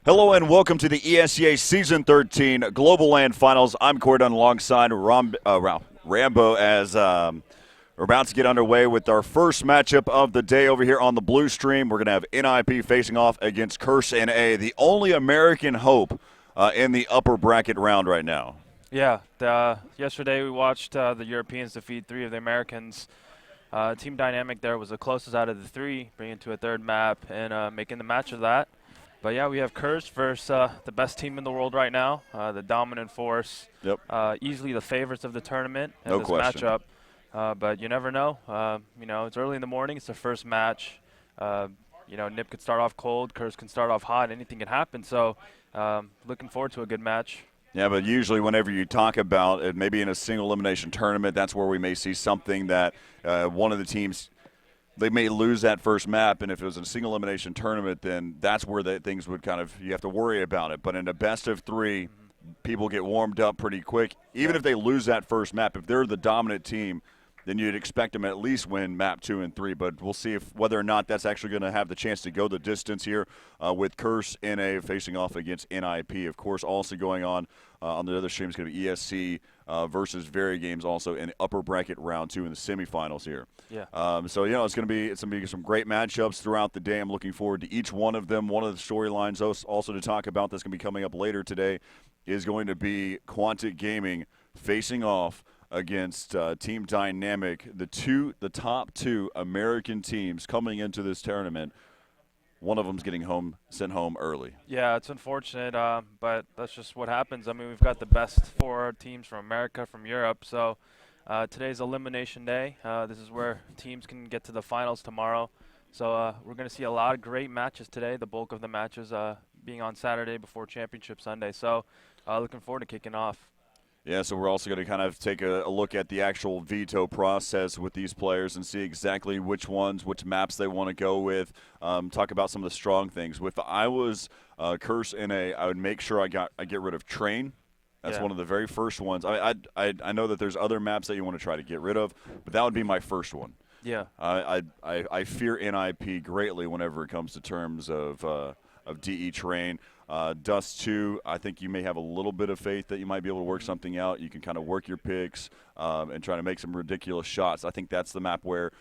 Hello and welcome to the ESEA Season 13 Global LAN Finals. I'm Cordon alongside Rambo as we're about to get underway with our first matchup of the day over here on the blue stream. We're going to have NiP facing off against Curse NA, the only American hope in the upper bracket round right now. Yeah, yesterday we watched the Europeans defeat 3 of the Americans. Team dynamic there was the closest out of the 3, bringing it to a third map and making the match of that. But yeah, we have Curse versus the best team in the world right now, the dominant force. Yep. Easily the favorites of the tournament in No this question. matchup. But you never know. It's early in the morning. It's the first match. NiP could start off cold. Curse can start off hot. Anything can happen. So looking forward to a good match. Yeah, but usually whenever you talk about it, maybe in a single elimination tournament, that's where we may see something that one of the teams – they may lose that first map, and if it was a single elimination tournament, then that's where things would kind of – you have to worry about it. But in a best of 3, people get warmed up pretty quick. Even if they lose that first map, if they're the dominant team, then you'd expect them at least win map 2 and 3. But we'll see whether or not that's actually going to have the chance to go the distance here with Curse NA facing off against NiP. Of course, also going on the other stream is going to be ESC versus Very Games also in upper bracket round 2 in the semifinals here. Yeah. It's going to be some great matchups throughout the day. I'm looking forward to each one of them. One of the storylines also to talk about that's going to be coming up later today is going to be Quantic Gaming facing off against Team Dynamic, the top 2 American teams coming into this tournament. One of them's getting sent home early. Yeah, it's unfortunate, but that's just what happens. I mean, we've got the best 4 teams from America, from Europe. So today's elimination day. This is where teams can get to the finals tomorrow. So we're going to see a lot of great matches today, the bulk of the matches being on Saturday before Championship Sunday. So looking forward to kicking off. Yeah, so we're also going to kind of take a look at the actual veto process with these players and see exactly which maps they want to go with. Talk about some of the strong things. If I was Curse NA, I would make sure I get rid of Train. That's one of the very first ones. I know that there's other maps that you want to try to get rid of, but that would be my first one. Yeah. I fear NiP greatly whenever it comes to terms of DE Train. Dust 2, I think you may have a little bit of faith that you might be able to work something out. You can kind of work your picks and try to make some ridiculous shots. I think that's the map where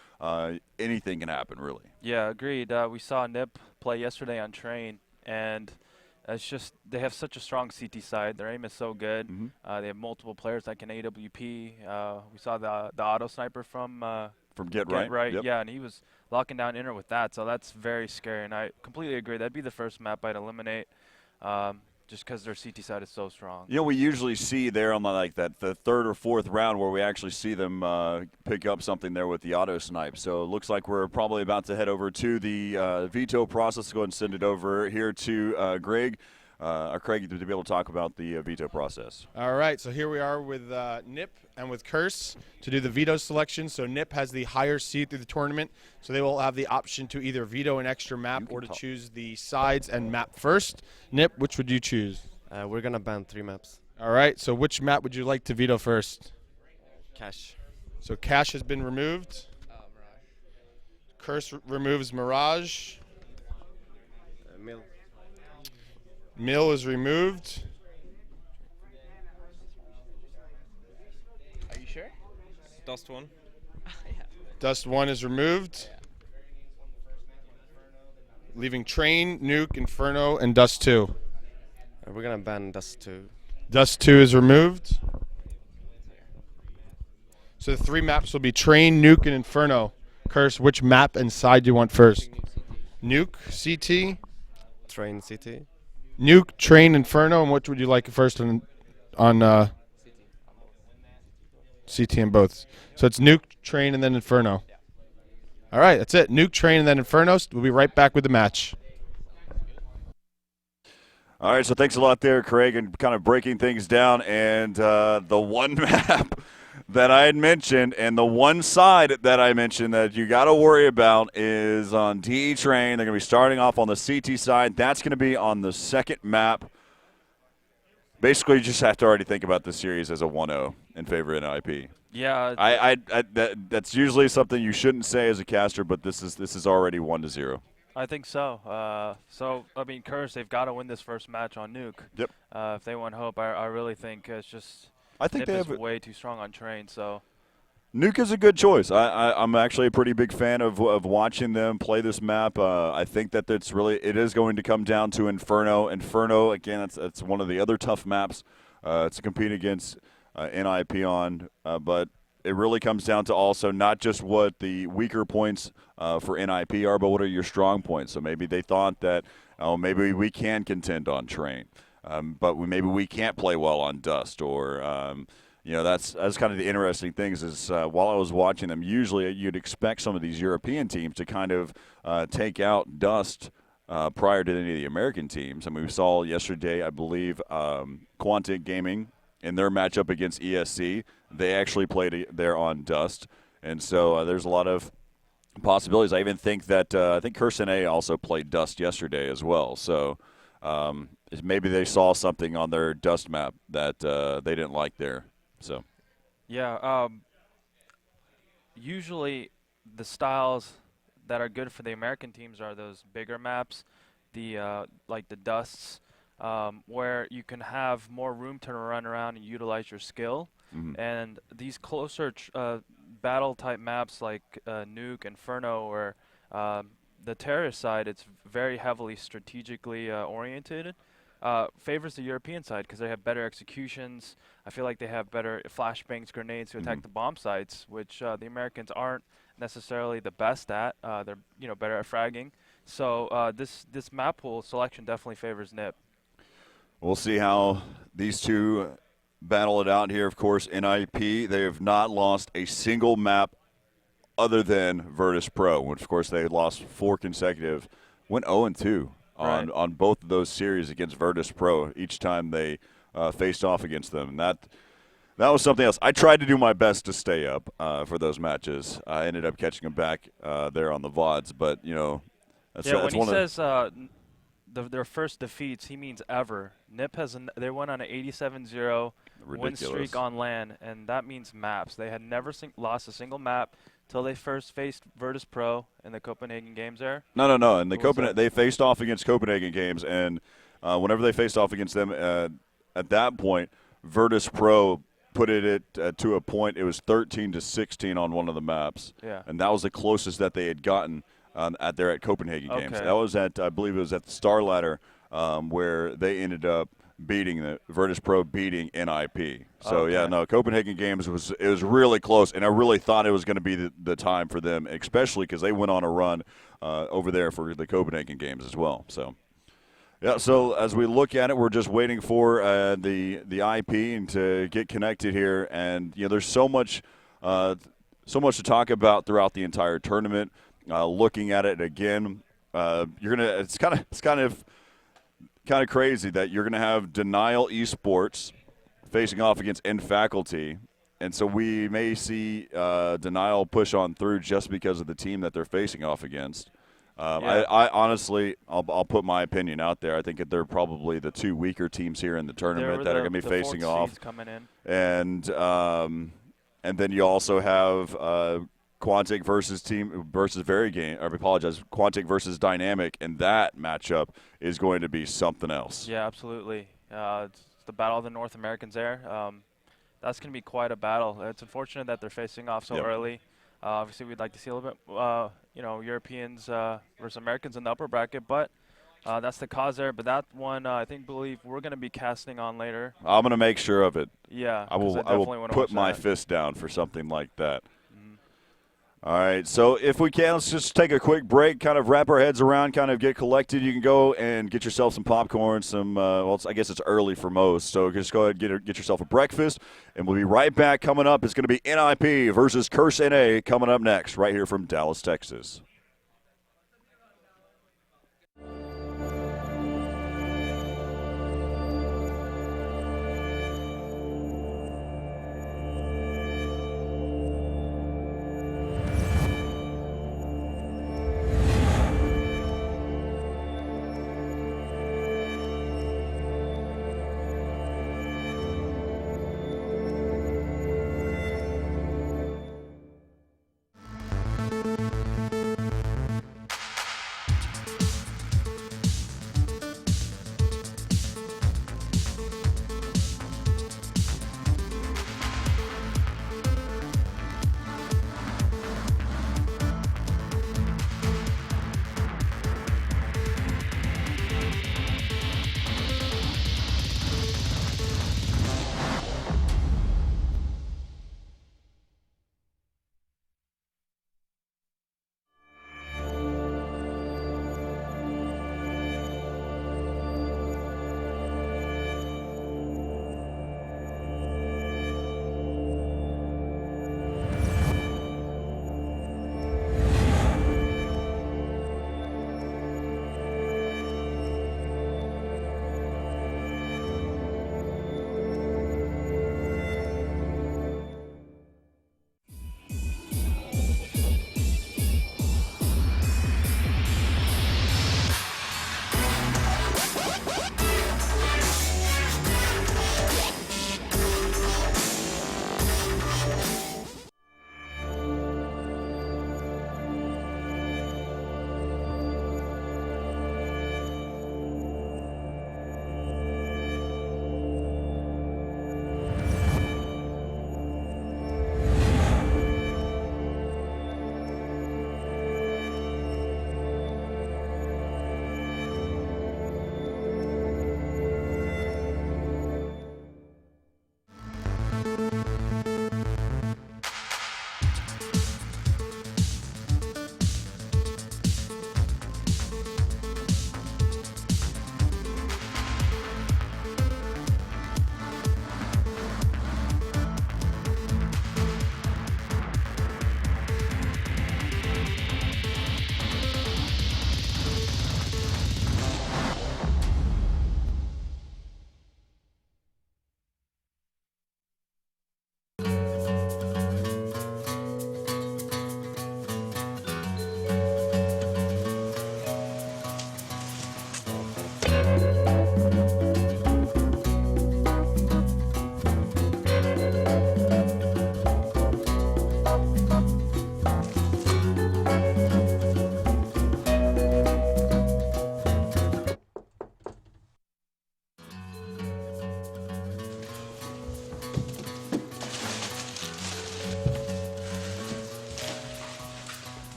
anything can happen, really. Yeah, agreed. We saw NiP play yesterday on Train, and it's just they have such a strong CT side. Their aim is so good. Mm-hmm. They have multiple players that can AWP. We saw the auto sniper from Get Right. Yep. Yeah, and he was locking down inner with that, so that's very scary. And I completely agree. That'd be the first map I'd eliminate. Just because their CT side is so strong. We usually see there on the third or fourth round where we actually see them pick up something there with the auto snipe. So it looks like we're probably about to head over to the veto process. Go ahead and send it over here to Craig to be able to talk about the veto process. All right, so here we are with NiP and with Curse to do the veto selection. So NiP has the higher seed through the tournament, so they will have the option to either veto an extra map or to choose the sides and map first. NiP, which would you choose? We're going to ban 3 maps. All right, so which map would you like to veto first? Cash. So Cash has been removed. Mirage. Curse removes Mirage. Mill. Mill is removed. Are you sure? Dust 1. Dust 1 is removed. Leaving Train, Nuke, Inferno, and Dust 2. We're going to ban Dust 2. Dust 2 is removed. So the 3 maps will be Train, Nuke, and Inferno. Curse, which map and side do you want first? Nuke, CT. Train CT. Nuke, Train, Inferno, and what would you like first on CT and both? So it's Nuke, Train, and then Inferno. All right, that's it. Nuke, Train, and then Inferno. We'll be right back with the match. All right, so thanks a lot there, Craig, and kind of breaking things down. And the one map that I had mentioned and the one side that I mentioned that you got to worry about is on DE Train. They're going to be starting off on the CT side. That's going to be on the second map. Basically, you just have to already think about this series as a 1-0 in favor of NiP. Yeah. That's usually something you shouldn't say as a caster, but this is already 1-0. I think so. I mean, Curse, they've got to win this first match on Nuke. Yep. If they want hope, I really think it's just I think NiP they is have way too strong on Train. So Nuke is a good choice. I'm actually a pretty big fan of watching them play this map. I think that it is going to come down to Inferno. Inferno, again, it's one of the other tough maps to compete against NiP on, but it really comes down to also not just what the weaker points for NiP are, but what are your strong points. So maybe they thought that, maybe we can contend on Train, but maybe we can't play well on Dust, or that's kind of the interesting things is while I was watching them, usually you'd expect some of these European teams to kind of take out Dust prior to any of the American teams. I mean, we saw yesterday, I believe, Quantic Gaming in their matchup against ESC, they actually played there on Dust. And so there's a lot of possibilities. I even think that I think Curse NA also played Dust yesterday as well. So maybe they saw something on their Dust map that they didn't like there. So, yeah, usually the styles that are good for the American teams are those bigger maps, like the Dusts, where you can have more room to run around and utilize your skill. mm-hmm. And these closer battle type maps like Nuke, Inferno, or the terrorist side, it's very heavily strategically oriented. Favors the European side because they have better executions. I feel like they have better flashbangs, grenades to attack the bomb sites, which the Americans aren't necessarily the best at. They're better at fragging. So this map pool selection definitely favors NiP. We'll see how these two battle it out here. Of course, NiP, they have not lost a single map other than Virtus Pro, which, of course, they lost 4 consecutive, went 0-2 on both of those series against Virtus Pro each time they faced off against them. And that was something else. I tried to do my best to stay up for those matches. I ended up catching them back there on the VODs, but, that's when that's he one says their first defeats, he means ever. NiP they went on an 87-0 win streak on LAN, and that means maps. They had never lost a single map till they first faced Virtus Pro in the Copenhagen Games there. No. In the they faced off against Copenhagen Games, and whenever they faced off against them, at that point, Virtus Pro put it to a point. It was 13-16 on one of the maps, and that was the closest that they had gotten at Copenhagen Games. That was I believe it was at the Star Ladder where they ended up beating Virtus Pro beating NiP. So Copenhagen Games was really close, and I really thought it was going to be the time for them, especially because they went on a run over there for the Copenhagen Games as well. So. Yeah, so as we look at it, we're just waiting for the IP and to get connected here, and there's so much to talk about throughout the entire tournament. Looking at it again, it's kind of crazy that you're gonna have Denial Esports facing off against N Faculty, and so we may see Denial push on through just because of the team that they're facing off against. I honestly, I'll put my opinion out there. I think that they're probably the 2 weaker teams here in the tournament that are going to be facing off. Coming in. And then you also have Quantic versus Quantic versus Dynamic, and that matchup is going to be something else. Yeah, absolutely. It's the battle of the North Americans there. That's going to be quite a battle. It's unfortunate that they're facing off so early. Obviously, we'd like to see a little bit, Europeans versus Americans in the upper bracket, but that's the cause there. But that one, believe we're going to be casting on later. I'm going to make sure of it. Yeah, I will put my fist down for something like that. All right, so if we can, let's just take a quick break, kind of wrap our heads around, kind of get collected. You can go and get yourself some popcorn, I guess it's early for most, so just go ahead and get yourself a breakfast, and we'll be right back. Coming up, it's going to be NiP versus Curse NA coming up next, right here from Dallas, Texas.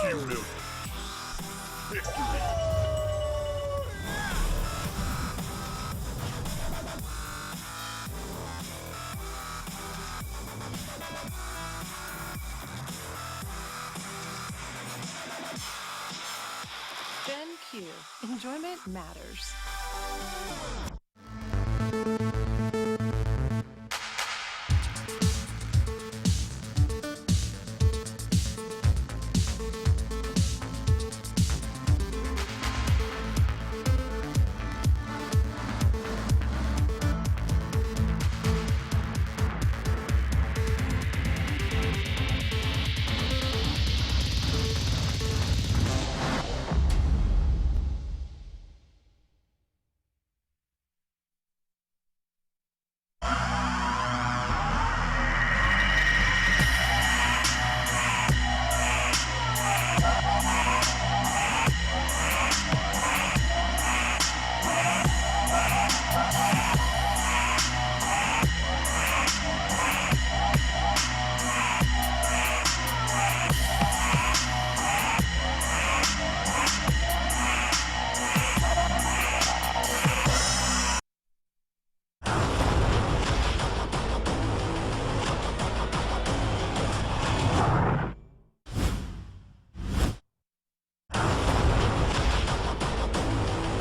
Team NiP. Victory. Gen Q. Enjoyment matters.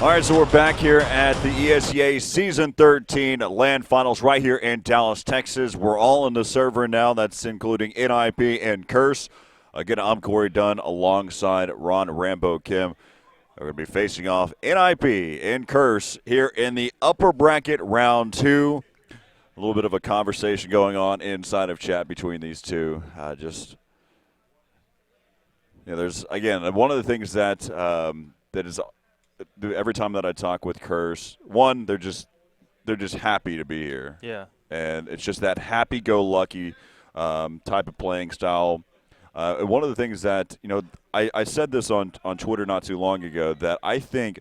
All right, so we're back here at the ESEA Season 13 LAN Finals right here in Dallas, Texas. We're all in the server now. That's including NiP and Curse. Again, I'm Corey Dunn alongside Ron Rambo Kim. We're going to be facing off NiP and Curse here in the upper bracket round 2. A little bit of a conversation going on inside of chat between these two. There's, again, one of the things that that is every time that I talk with Curse, one, they're just happy to be here. Yeah. And it's just that happy-go-lucky type of playing style. One of the things that, I said this on Twitter not too long ago, that I think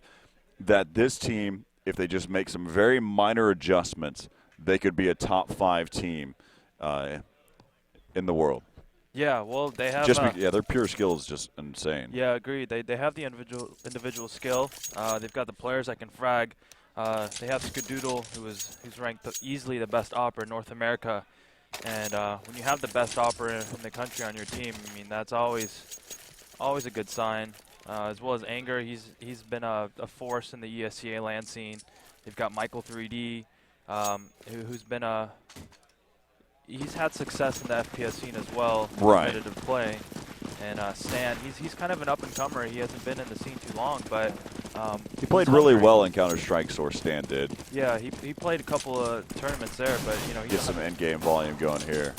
that this team, if they just make some very minor adjustments, they could be a top 5 team in the world. Yeah, well, they have. Their pure skill is just insane. Yeah, agreed. They have the individual skill. They've got the players that can frag. They have Skadoodle, who's ranked easily the best opera in North America. And when you have the best opera in the country on your team, I mean, that's always a good sign. As well as Anger, he's been a force in the ESEA LAN scene. They've got Michael 3D, who's been he's had success in the FPS scene as well, right? Competitive play. And Stan, he's kind of an up-and-comer. He hasn't been in the scene too long, but he played really well in Counter-Strike, so Stan did. Yeah, he played a couple of tournaments there, but he get some end-game volume going here.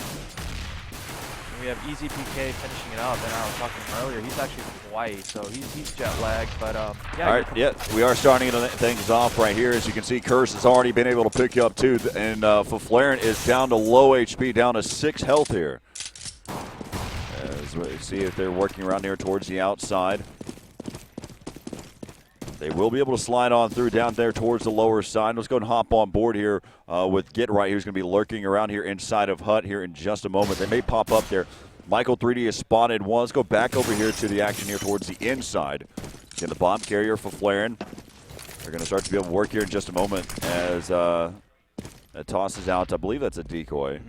And we have Easy PK finishing it up, and I was talking earlier. He's actually from Hawaii, so he's jet-lagged, but yeah. All right, yeah, we are starting things off right here. As you can see, Curse has already been able to pick you up too, and Faflaren is down to low HP, down to 6 health here. As we see if they're working around here towards the outside. They will be able to slide on through down there towards the lower side. Let's go and hop on board here with Get Right, who's going to be lurking around here inside of Hut here in just a moment. They may pop up there. Michael 3D is spotted one. Let's go back over here to the action here towards the inside. Get the bomb carrier for Flaren. They're going to start to be able to work here in just a moment as that tosses out. I believe that's a decoy.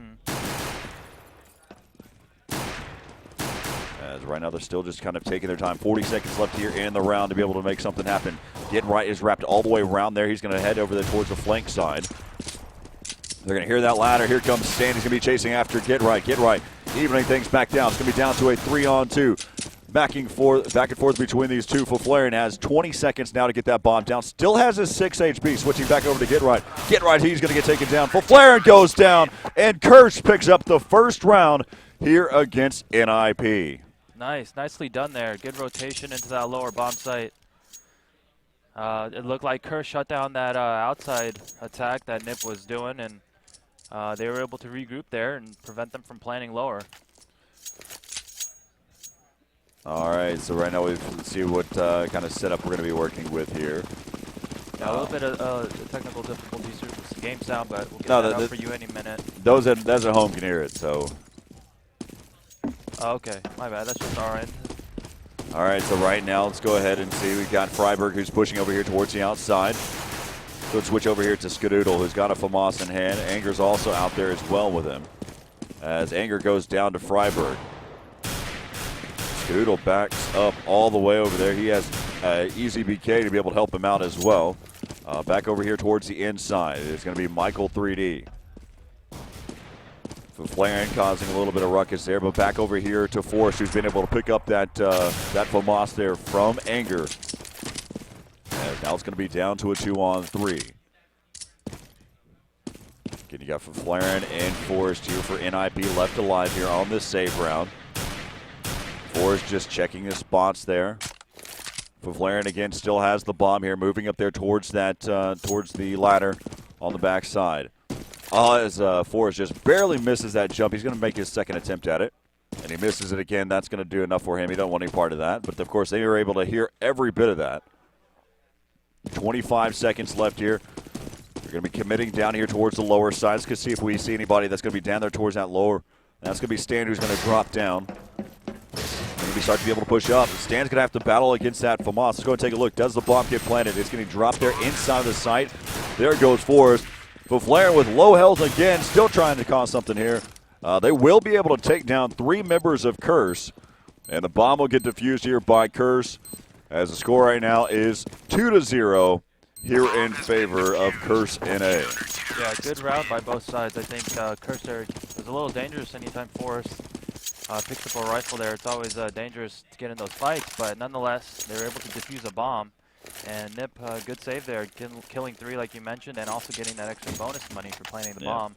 As right now they're still just kind of taking their time. 40 seconds left here in the round to be able to make something happen. Get Right is wrapped all the way around there. He's going to head over there towards the flank side. They're going to hear that ladder. Here comes Stan. He's going to be chasing after Get Right. Get Right evening things back down. It's going to be down to a 3-on-2. Back and forth between these two. Faflaren has 20 seconds now to get that bomb down. Still has his 6 HP. Switching back over to Get Right. Get Right, he's going to get taken down. Faflaren goes down, and Curse picks up the first round here against NiP. Nicely done there. Good rotation into that lower bomb site. It looked like Curse shut down that outside attack that NiP was doing, and they were able to regroup there and prevent them from planning lower. All right, so right now let's see what kind of setup we're going to be working with here. Yeah, a little bit of technical difficulties with the game sound, but we'll get that out for you any minute. Those at home can hear it, so. Oh, okay, my bad. That's just our end. All right, so right now let's go ahead and see. We've got Freiberg who's pushing over here towards the outside. So let's switch over here to Skadoodle, who's got a FAMAS in hand. Anger's also out there as well with him. As Anger goes down to Freiberg. Skadoodle backs up all the way over there. He has Easy BK to be able to help him out as well. Back over here towards the inside. It's going to be Michael 3D. Flaren causing a little bit of ruckus there, but back over here to Forrest, who's been able to pick up that FAMAS there from Anger. And now it's going to be down to a 2-on-3. Again, you got Flaren and Forrest here for NiP left alive here on this save round. Forrest just checking his spots there. Flaren again still has the bomb here, moving up there towards that towards the ladder on the backside. As Forrest just barely misses that jump, he's going to make his second attempt at it. And he misses it again. That's going to do enough for him. He don't want any part of that. But, of course, they were able to hear every bit of that. 25 seconds left here. They're going to be committing down here towards the lower side. Let's see if we see anybody that's going to be down there towards that lower. That's going to be Stan, who's going to drop down. Going to start to be able to push up. Stan's going to have to battle against that FAMAS. Let's go and take a look. Does the bomb get planted? It's going to drop there inside of the site. There goes Forrest. Flair with low health again, still trying to cause something here. They will be able to take down 3 members of Curse, and the bomb will get defused here by Curse, as the score right now is 2-0 here in favor of Curse NA. Yeah, good round by both sides. I think Curse there was a little dangerous anytime Forrest picks up a rifle there. It's always dangerous to get in those fights, but nonetheless, they were able to defuse a bomb. And NiP, good save there, killing 3 like you mentioned, and also getting that extra bonus money for planting the bomb.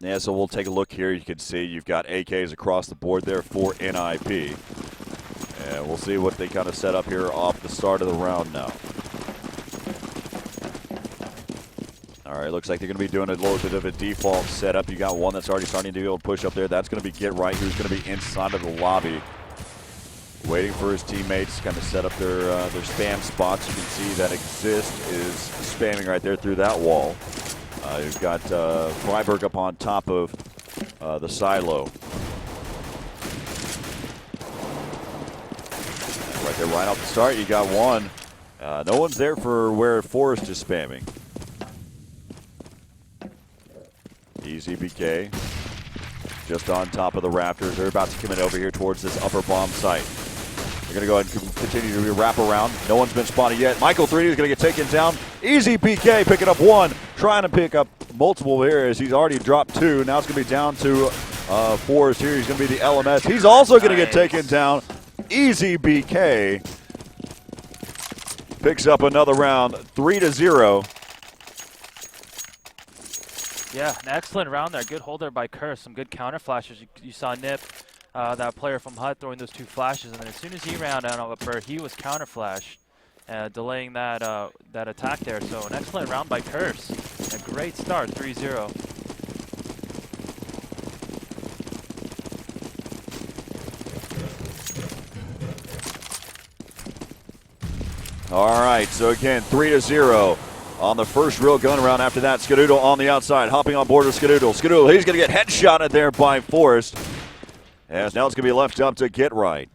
Yeah, so we'll take a look here. You can see you've got AKs across the board there for NiP. And we'll see what they kind of set up here off the start of the round now. All right, looks like they're going to be doing a little bit of a default setup. You got one that's already starting to be able to push up there. That's going to be Get Right, who's going to be inside of the lobby, waiting for his teammates to kind of set up their spam spots. You can see that Exist is spamming right there through that wall. You've got Freiberg up on top of the silo. And right there, right off the start, you got one. No one's there for where Forrest is spamming. Easy BK just on top of the Raptors. They're about to come in over here towards this upper bomb site. They're going to go ahead and continue to wrap around. No one's been spotted yet. Michael 3D is going to get taken down. Easy PK picking up 1, trying to pick up multiple here as he's already dropped 2. Now it's going to be down to Forrest here. He's going to be the LMS. He's also going to get taken down. Easy BK picks up another round, 3-0. Yeah, an excellent round there. Good hold there by Curse. Some good counter flashes. You saw NiP, that player from HUT, throwing those 2 flashes, and then as soon as he ran out of upper, he was counter flash, delaying that that attack there. So an excellent round by Curse. A great start, 3-0. All right, so again, 3-0 on the first real gun round. After that, Skadoodle on the outside, hopping on board with Skadoodle. Skadoodle, he's going to get headshotted there by Forrest. As now it's going to be left up to Get Right.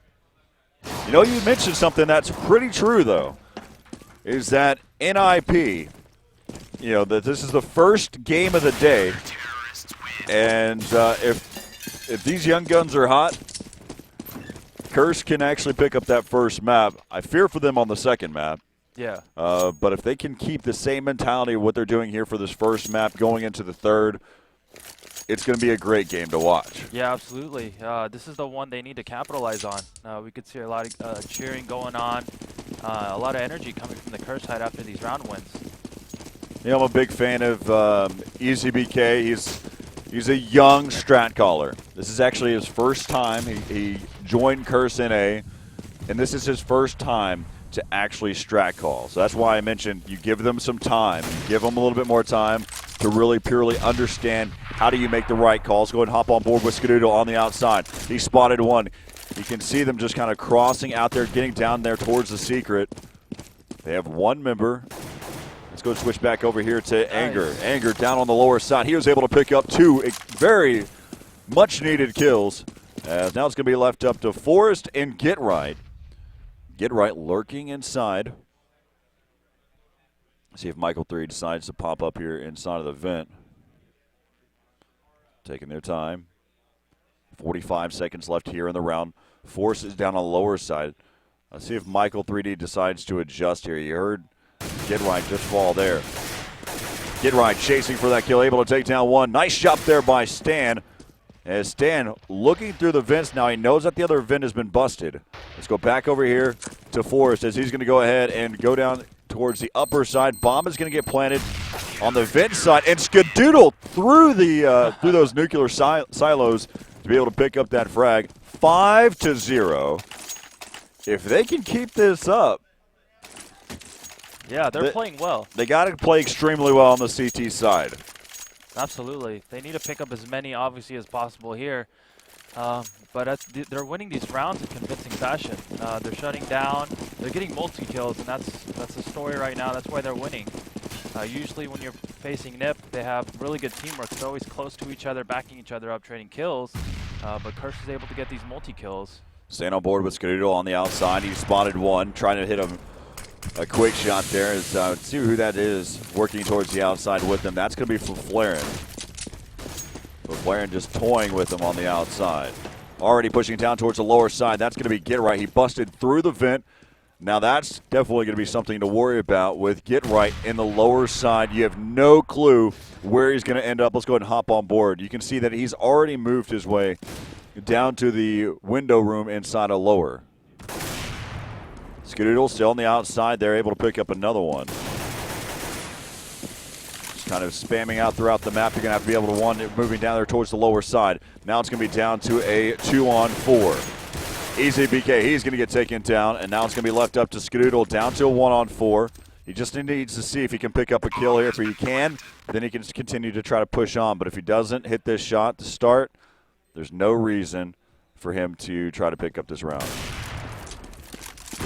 You know, you mentioned something that's pretty true, though, is that NiP, you know, that this is the first game of the day, and if these young guns are hot, Curse can actually pick up that first map. I fear for them on the second map. Yeah. But if they can keep the same mentality of what they're doing here for this first map going into the third, it's going to be a great game to watch. Yeah, absolutely. This is the one they need to capitalize on. We could see a lot of cheering going on, a lot of energy coming from the Curse side after these round wins. Yeah, I'm a big fan of Easy BK. He's a young strat caller. This is actually his first time. He joined Curse NA, and this is his first time to actually strat call. So that's why I mentioned you give them some time. You give them a little bit more time to really purely understand how do you make the right calls. Go ahead and hop on board with Skadoodle on the outside. He spotted one. You can see them just kind of crossing out there, getting down there towards the secret. They have 1 member. Let's go switch back over here to Anger. Nice. Anger down on the lower side. He was able to pick up 2 very much needed kills. Now it's going to be left up to Forrest and Get Right. Get right lurking inside. See if Michael 3 decides to pop up here inside of the vent. Taking their time. 45 seconds left here in the round. Force is down on the lower side. Let's see if Michael 3D decides to adjust here. You heard Get Right just fall there. Get Right chasing for that kill, able to take down one. Nice shot there by Stan. As Stan looking through the vents now, he knows that the other vent has been busted. Let's go back over here to Forrest as he's going to go ahead and go down towards the upper side. Bomb is going to get planted on the vent side and skedoodle through the through those nuclear silos to be able to pick up that frag. 5-0. If they can keep this up, Yeah, they're playing well. they got to play extremely well on the CT side. Absolutely. They need to pick up as many, obviously, as possible here. But they're winning these rounds in convincing fashion. They're shutting down. They're getting multi-kills, and that's the story right now. That's why they're winning. Usually when you're facing NiP, they have really good teamwork. They're always close to each other, backing each other up, trading kills. But Curse is able to get these multi-kills. Staying on board with Skedoodle on the outside. He spotted one, trying to hit him. A quick shot there. Let's see who that is working towards the outside with him. That's going to be for Flaren. But Flaren just toying with him on the outside. Already pushing down towards the lower side. That's going to be Get Right. He busted through the vent. Now that's definitely going to be something to worry about with Get Right in the lower side. You have no clue where he's going to end up. Let's go ahead and hop on board. You can see that he's already moved his way down to the window room inside a lower. Skedoodle still on the outside. They're able to pick up another one. Just kind of spamming out throughout the map. You're going to have to be able to one moving down there towards the lower side. Now it's going to be down to a 2-on-4. Easy BK, he's going to get taken down, and now it's going to be left up to Skedoodle down to a 1-on-4. He just needs to see if he can pick up a kill here. If he can, then he can continue to try to push on. But if he doesn't hit this shot to start, there's no reason for him to try to pick up this round.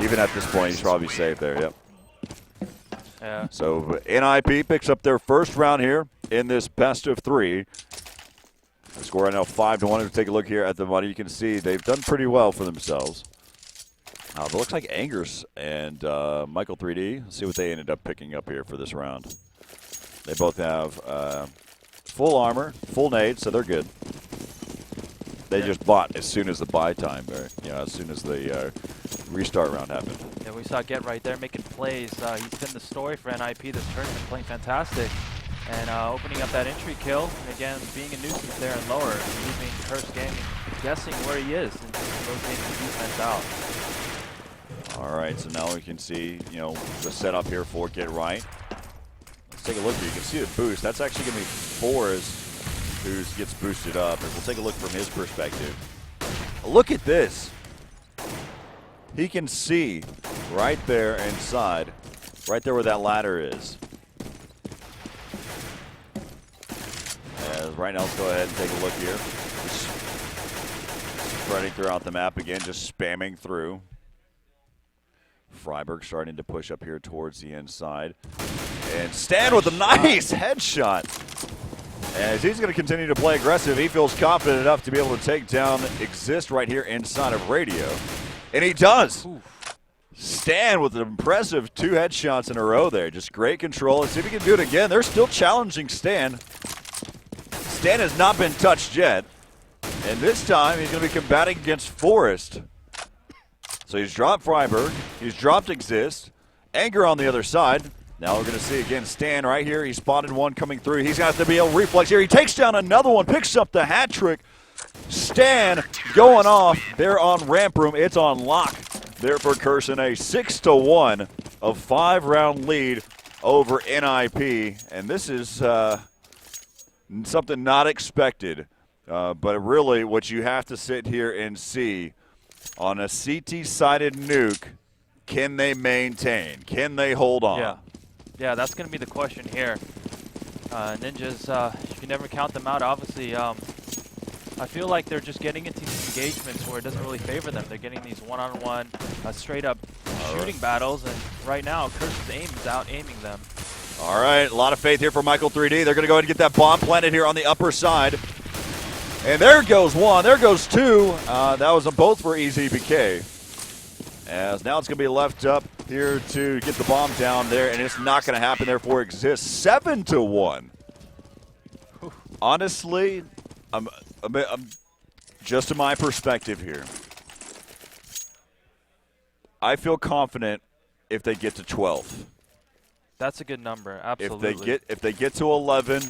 Even at this point, he's probably safe there, yep. Yeah. So NiP picks up their first round here in this best of 3. The score right now 5-1. If we take a look here at the money, you can see they've done pretty well for themselves. It looks like Angers and Michael 3D. Let's see what they ended up picking up here for this round. They both have full armor, full nades, so they're good. They just bought as soon as the buy time, or as soon as the restart round happened. Yeah, we saw Get Right there making plays. He's been the story for NiP this tournament, playing fantastic. And opening up that entry kill, and again, being a nuisance there and lower, leaving Curse Gaming guessing where he is and rotating the defense out. All right, so now we can see, the setup here for Get Right. Let's take a look here. You can see the boost. That's actually going to be Forrest who gets boosted up. And we'll take a look from his perspective. Look at this. He can see right there inside, right there where that ladder is. Right now, let's go ahead and take a look here. Just spreading throughout the map again, just spamming through. Freiberg starting to push up here towards the inside. And Stan with a nice headshot. As he's going to continue to play aggressive, he feels confident enough to be able to take down Exist right here inside of Radio. And he does. Stan with an impressive 2 headshots in a row there. Just great control. Let's see if he can do it again. They're still challenging Stan. Stan has not been touched yet. And this time he's going to be combating against Forrest. So he's dropped Freiberg. He's dropped Exist. Anger on the other side. Now we're going to see again Stan right here. He spotted one coming through. He's got to be able to reflex here. He takes down another one, picks up the hat trick. Stan going off there on Ramp Room. It's on lock there for Curson. A 6-1 of 5-round lead over NiP. And this is something not expected. But really what you have to sit here and see on a CT-sided nuke, can they maintain? Can they hold on? Yeah, that's going to be the question here. Ninjas, you can never count them out, obviously. I feel like they're just getting into these engagements where it doesn't really favor them. They're getting these one-on-one, straight-up shooting battles, and right now, Curse's aim is out-aiming them. All right, a lot of faith here for Michael 3D. They're going to go ahead and get that bomb planted here on the upper side. And there goes one. There goes two. That was both for EZBK. As now it's going to be left up here to get the bomb down there, and it's not going to happen, therefore exists 7-1. Honestly, I'm just in my perspective here. I feel confident if they get to 12. That's a good number, absolutely. If they get to 11,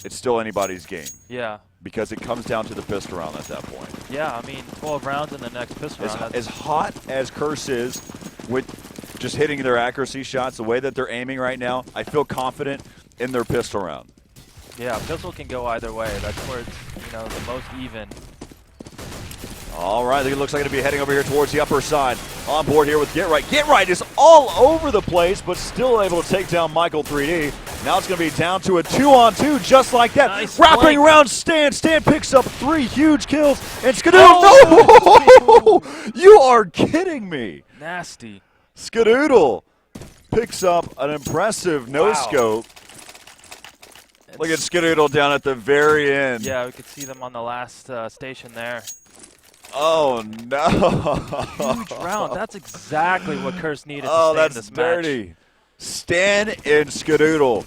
it's still anybody's game. Yeah. Because it comes down to the pistol round at that point. Yeah, I mean, 12 rounds in the next pistol round. As hot as Curse is with just hitting their accuracy shots, the way that they're aiming right now, I feel confident in their pistol round. Yeah, pistol can go either way. That's where it's, the most even. All right, it looks like it'll be heading over here towards the upper side. On board here with Get Right. Get Right is all over the place, but still able to take down Michael 3D. Now it's going to be down to a 2-on-2 just like that. Nice Wrapping flank. around Stan. Stan picks up 3 huge kills. And Skadoodle, no! You are kidding me. Nasty. Skadoodle picks up an impressive no-scope. Look at Skadoodle down at the very end. Yeah, we could see them on the last station there. Oh, no. Huge round. That's exactly what Curse needed to Oh, stay in that's this dirty. match. Stan and Skadoodle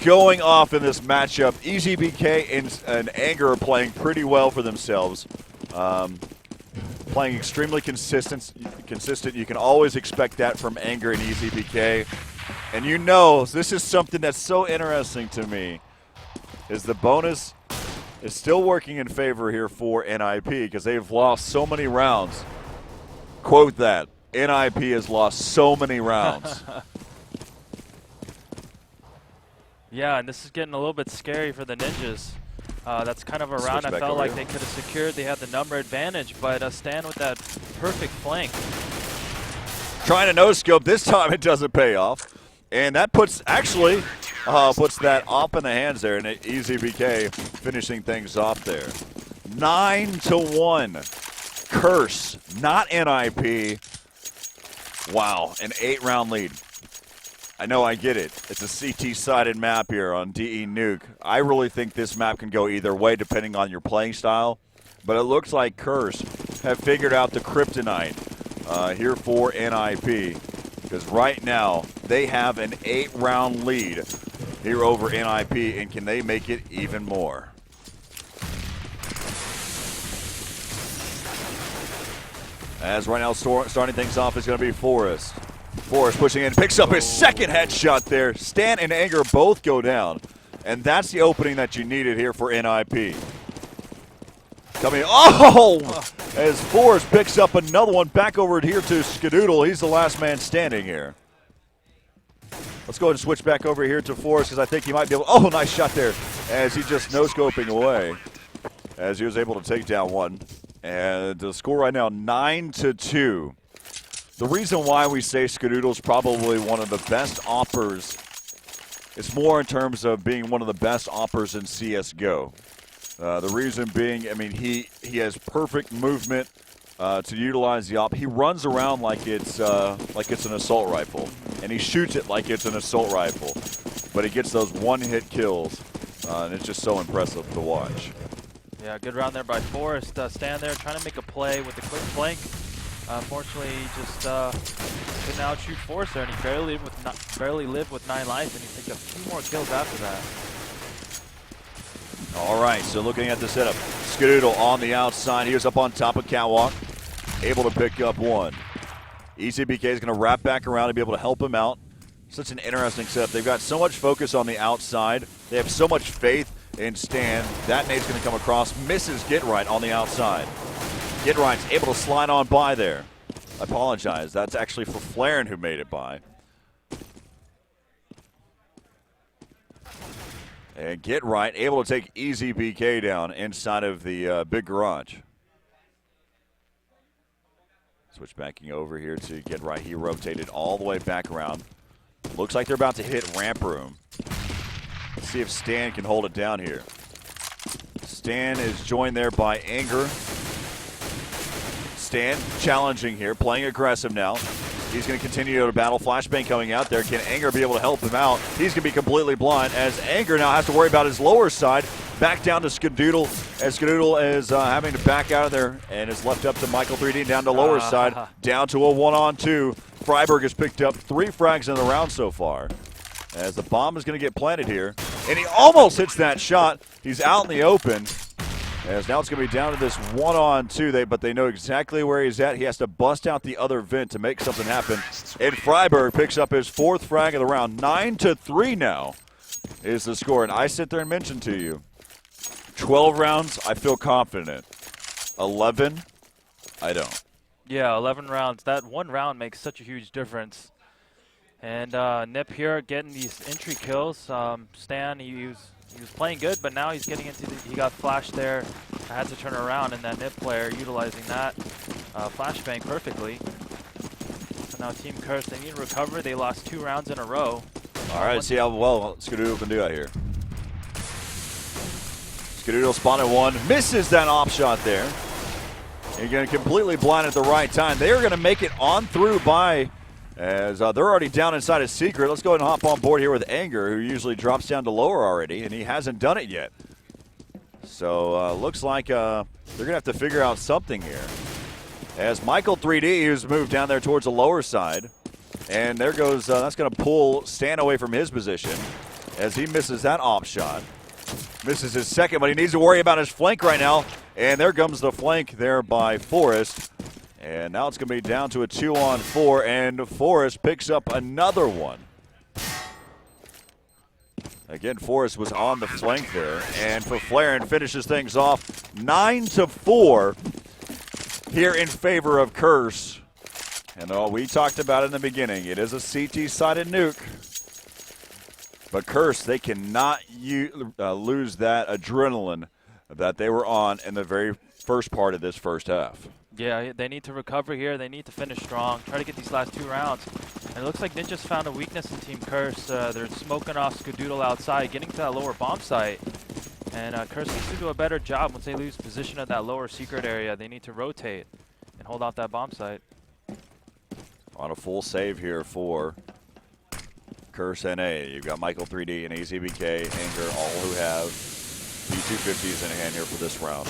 going off in this matchup. Easy BK and Anger are playing pretty well for themselves. Playing extremely consistent. You can always expect that from Anger and Easy BK. And this is something that's so interesting to me, is the bonus is still working in favor here for NiP because they've lost so many rounds. Quote that. NiP has lost so many rounds. Yeah, and this is getting a little bit scary for the Ninjas. That's kind of a round I back felt over like here. they could have secured. They had the number advantage, but Stan with that perfect flank. Trying to no-scope. This time it doesn't pay off. And that puts that op in the hands there, and Easy BK finishing things off there. 9-1. Curse, not NiP. Wow, an 8-round lead. I know, I get it. It's a CT-sided map here on DE Nuke. I really think this map can go either way depending on your playing style. But it looks like Curse have figured out the kryptonite here for NiP. Because right now, they have an 8-round lead here over NiP, and can they make it even more? As right now, starting things off is going to be Forrest. Forrest pushing in, picks up his second headshot there. Stan and Anger both go down. And that's the opening that you needed here for NiP. As Forrest picks up another one back over here to Skadoodle. He's the last man standing here. Let's go ahead and switch back over here to Forrest because I think he might be able. Oh, nice shot there as he just no-scoping away as he was able to take down one. And the score right now, 9-2. The reason why we say Skadoodle's probably one of the best oppers, it's more in terms of being one of the best oppers in CSGO. The reason being, I mean, he has perfect movement to utilize the op. He runs around like it's an assault rifle, and he shoots it like it's an assault rifle. But he gets those one-hit kills, and it's just so impressive to watch. Yeah, good round there by Forrest. Stand there trying to make a play with the quick flank. Unfortunately, he just couldn't outshoot Forrest there, and he barely lived with 9 lives, and he picked up 2 more kills after that. All right, so looking at the setup, Skadoodle on the outside. He was up on top of Catwalk, able to pick up 1. ECBK is going to wrap back around and be able to help him out. Such an interesting setup. They've got so much focus on the outside. They have so much faith in Stan. That nade's going to come across. Misses Get Right on the outside. Get Right's able to slide on by there. I apologize. That's actually for Flaren who made it by. And Get Right able to take Easy BK down inside of the big garage. Switch backing over here to Get Right. He rotated all the way back around. Looks like they're about to hit ramp room. Let's see if Stan can hold it down here. Stan is joined there by Anger. Stan challenging here, playing aggressive now. He's going to continue to battle. Flashbang coming out there. Can Anger be able to help him out? He's going to be completely blind as Anger now has to worry about his lower side. back down to Skadoodle, as Skadoodle is having to back out of there and is left up to Michael 3D down to lower side, down to a 1-on-2. Freiberg has picked up 3 frags in the round so far, as the bomb is going to get planted here. And he almost hits that shot. He's out in the open. As now it's going to be down to this 1-on-2, but they know exactly where he's at. He has to bust out the other vent to make something happen. And Freiberg picks up his 4th frag of the round. 9-3 now is the score. And I sit there and mention to you, 12 rounds, I feel confident. 11, I don't. Yeah, 11 rounds. That one round makes such a huge difference. And NiP here getting these entry kills. Stan, he was playing good, but now he's getting into he got flashed there. I had to turn around, and that NiP player utilizing that flashbang perfectly. So now Team Curse, they need to recover. They lost 2 rounds in a row. All right, see how well Skadoodle can do out here. Skadoodle spotted 1, misses that off shot there. You're going to completely blind at the right time. They are going to make it on through by, as they're already down inside a secret. Let's go ahead and hop on board here with Anger, who usually drops down to lower already, and he hasn't done it yet. So looks like they're going to have to figure out something here. As Michael 3D, who's moved down there towards the lower side, and there goes, that's going to pull Stan away from his position as he misses that off shot. Misses his second, but he needs to worry about his flank right now. And there comes the flank there by Forrest. And now it's going to be down to a 2-on-4, and Forrest picks up another one. Again, Forrest was on the flank there. And Faflaren finishes things off 9-4 here in favor of Curse. And we talked about it in the beginning. It is a CT-sided nuke. But Curse, they cannot lose that adrenaline that they were on in the very first part of this first half. Yeah, they need to recover here. They need to finish strong. Try to get these last 2 rounds. And it looks like Ninja's found a weakness in Team Curse. They're smoking off Skadoodle outside, getting to that lower bomb site. And Curse needs to do a better job once they lose position at that lower secret area. They need to rotate and hold off that bomb site. On a full save here for Curse NA. You've got Michael 3D and AZBK, Anger, all who have P250s in hand here for this round.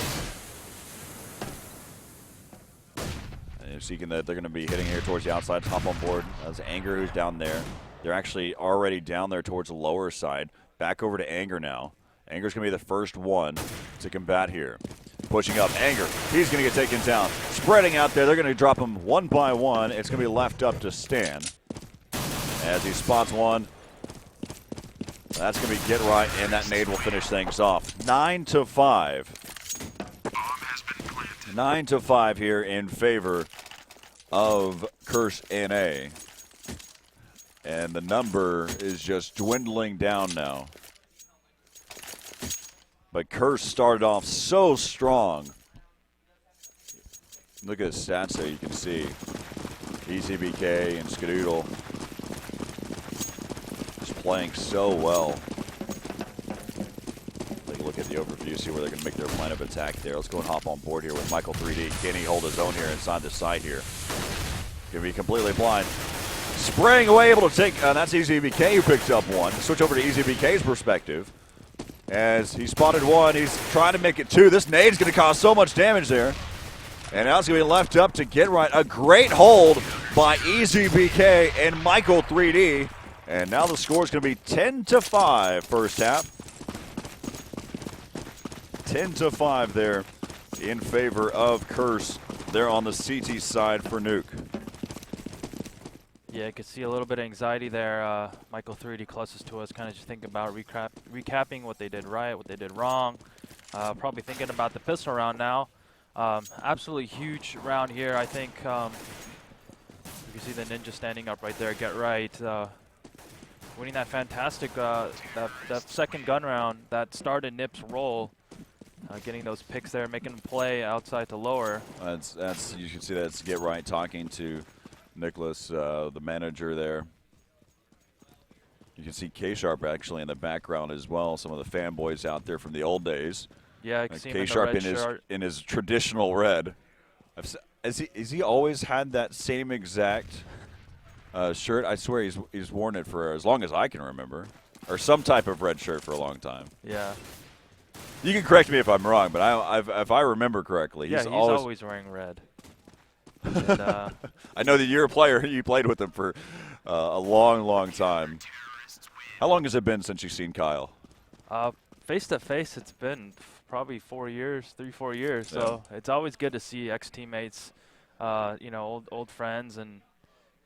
And you're seeking that they're going to be hitting here towards the outside, hop on board. That's Anger who's down there. They're actually already down there towards the lower side. Back over to Anger now. Anger's going to be the first one to combat here. Pushing up, Anger. He's going to get taken down. Spreading out there, they're going to drop him one by one. It's going to be left up to Stan. As he spots one, that's going to be get right, and that nade will finish things off. 9-5. 9-5 here in favor of Curse NA. And the number is just dwindling down now. But Curse started off so strong. Look at his stats there, you can see. EZBK and Skadoodle just playing so well. Take a look at the overview, see where they're going to make their plan of attack there. Let's go and hop on board here with Michael 3D. Can he hold his own here inside the site here? Going to be completely blind. Spraying away, able to take, that's EZBK who picked up one. Switch over to EZBK's perspective. As he spotted one, he's trying to make it two. This nade's going to cause so much damage there. And now it's going to be left up to get right. A great hold by EZBK and Michael 3D. And now the score is going to be 10-5 first half. 10-5 there in favor of Curse. They're on the CT side for Nuke. Yeah, I could see a little bit of anxiety there. Michael 3D closest to us, kind of just thinking about recapping what they did right, what they did wrong. Probably thinking about the pistol round now. Absolutely huge round here. I think you can see the Ninja standing up right there. Get right. Winning that fantastic, that second gun round that started NiP's roll. Getting those picks there, making them play outside to lower. That's you can see that's Get Right talking to Nicholas, the manager there. You can see K-Sharp actually in the background as well. Some of the fanboys out there from the old days. Yeah, I can see him K-Sharp in the red shirt. in his traditional red. Has he always had that same exact shirt? I swear he's worn it for as long as I can remember, or some type of red shirt for a long time. Yeah. You can correct me if I'm wrong, but if I remember correctly, Yeah, he's he's always. always wearing red. And, I know that you're a player. You played with him for a long, long time. How long has it been since you've seen Kyle? face to face, it's been probably 4 years, 3-4 years. Yeah. So it's always good to see ex-teammates, you know, old friends and.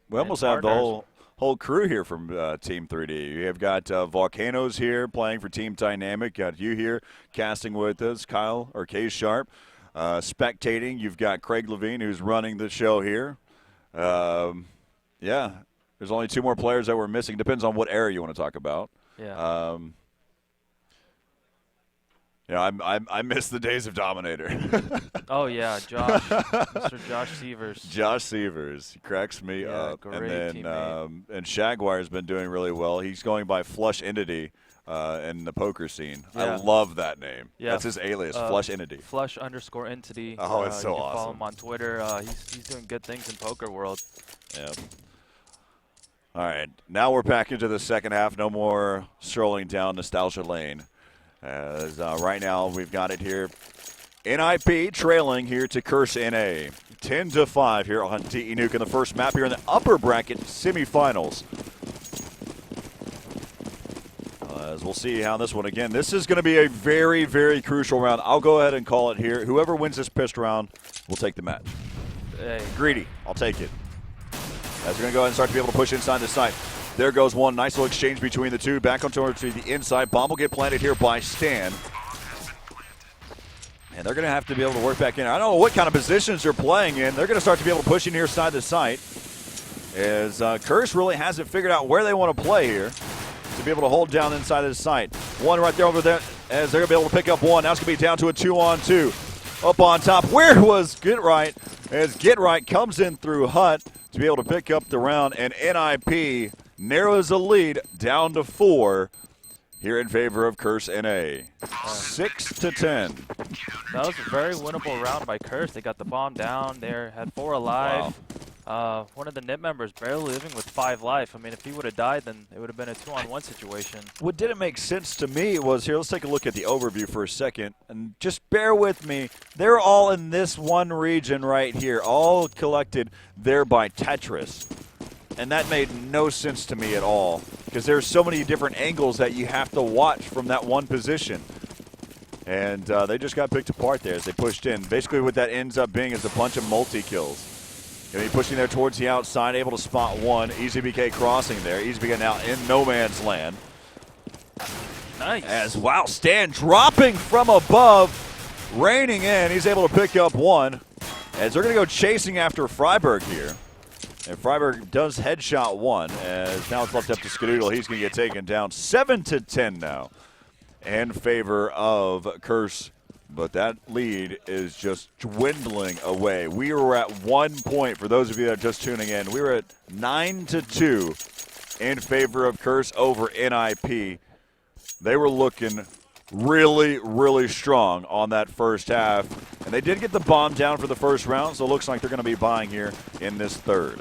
We almost have the whole crew here from Team 3D. You have got Volcanoes here playing for Team Dynamic. Got you here casting with us, Kyle or K Sharp. Spectating, you've got Craig Levine who's running the show here. Yeah, there's only 2 more players that we're missing. Depends on what area you want to talk about. Yeah. Yeah, I miss the days of Dominator. Oh yeah, Josh, Mr. Josh Sievers. Josh Sievers cracks me Yeah, up, great and then teammate. and Shagwire's been doing really well. He's going by Flush Entity in the poker scene. I Yeah. love that name. Yeah. That's his alias, Flush Entity. Flush_entity. Oh, it's so you can awesome. Follow him on Twitter. He's doing good things in poker world. Yeah. All right, now we're back into the second half. No more strolling down nostalgia lane. As right now we've got it here. NiP trailing here to Curse NA. 10-5 here on DE Nuke in the first map here in the upper bracket semifinals. As we'll see how this one again. This is going to be a very, very crucial round. I'll go ahead and call it here. Whoever wins this pissed round will take the match. Hey. Greedy, I'll take it. As we're going to go ahead and start to be able to push inside the site. There goes one. Nice little exchange between the two. Back on towards the inside. Bomb will get planted here by Stan. And they're going to have to be able to work back in. I don't know what kind of positions they're playing in. They're going to start to be able to push in here side the site. As Curse really hasn't figured out where they want to play here to be able to hold down inside of the site. One right there over there as they're going to be able to pick up one. Now it's going to be down to a 2-on-2. Up on top. Where was Get Right? As Get Right comes in through Hut to be able to pick up the round. And NiP narrows the lead down to 4 here in favor of Curse NA. 6-10. That was a very winnable round by Curse. They got the bomb down. They had 4 alive. One of the NiP members barely living with 5 life. I mean, if he would have died, then it would have been a 2-on-1 situation. What didn't make sense to me was here. Let's take a look at the overview for a second, and just bear with me. They're all in this one region right here, all collected there by Tetris. And that made no sense to me at all because there's so many different angles that you have to watch from that one position. And they just got picked apart there as they pushed in. Basically what that ends up being is a bunch of multi-kills. Going to be pushing there towards the outside, able to spot one. EasyBK crossing there. EasyBK now in no man's land. Nice. As, wow, Stan dropping from above, raining in. He's able to pick up one. As they're going to go chasing after Freiberg here. And Freiberg does headshot one, as now it's left up to Skadoodle. He's going to get taken down 7-10 now in favor of Curse. But that lead is just dwindling away. We were at 1 point, for those of you that are just tuning in. We were at 9-2 in favor of Curse over NiP. They were looking really, really strong on that first half. And they did get the bomb down for the first round, so it looks like they're going to be buying here in this third.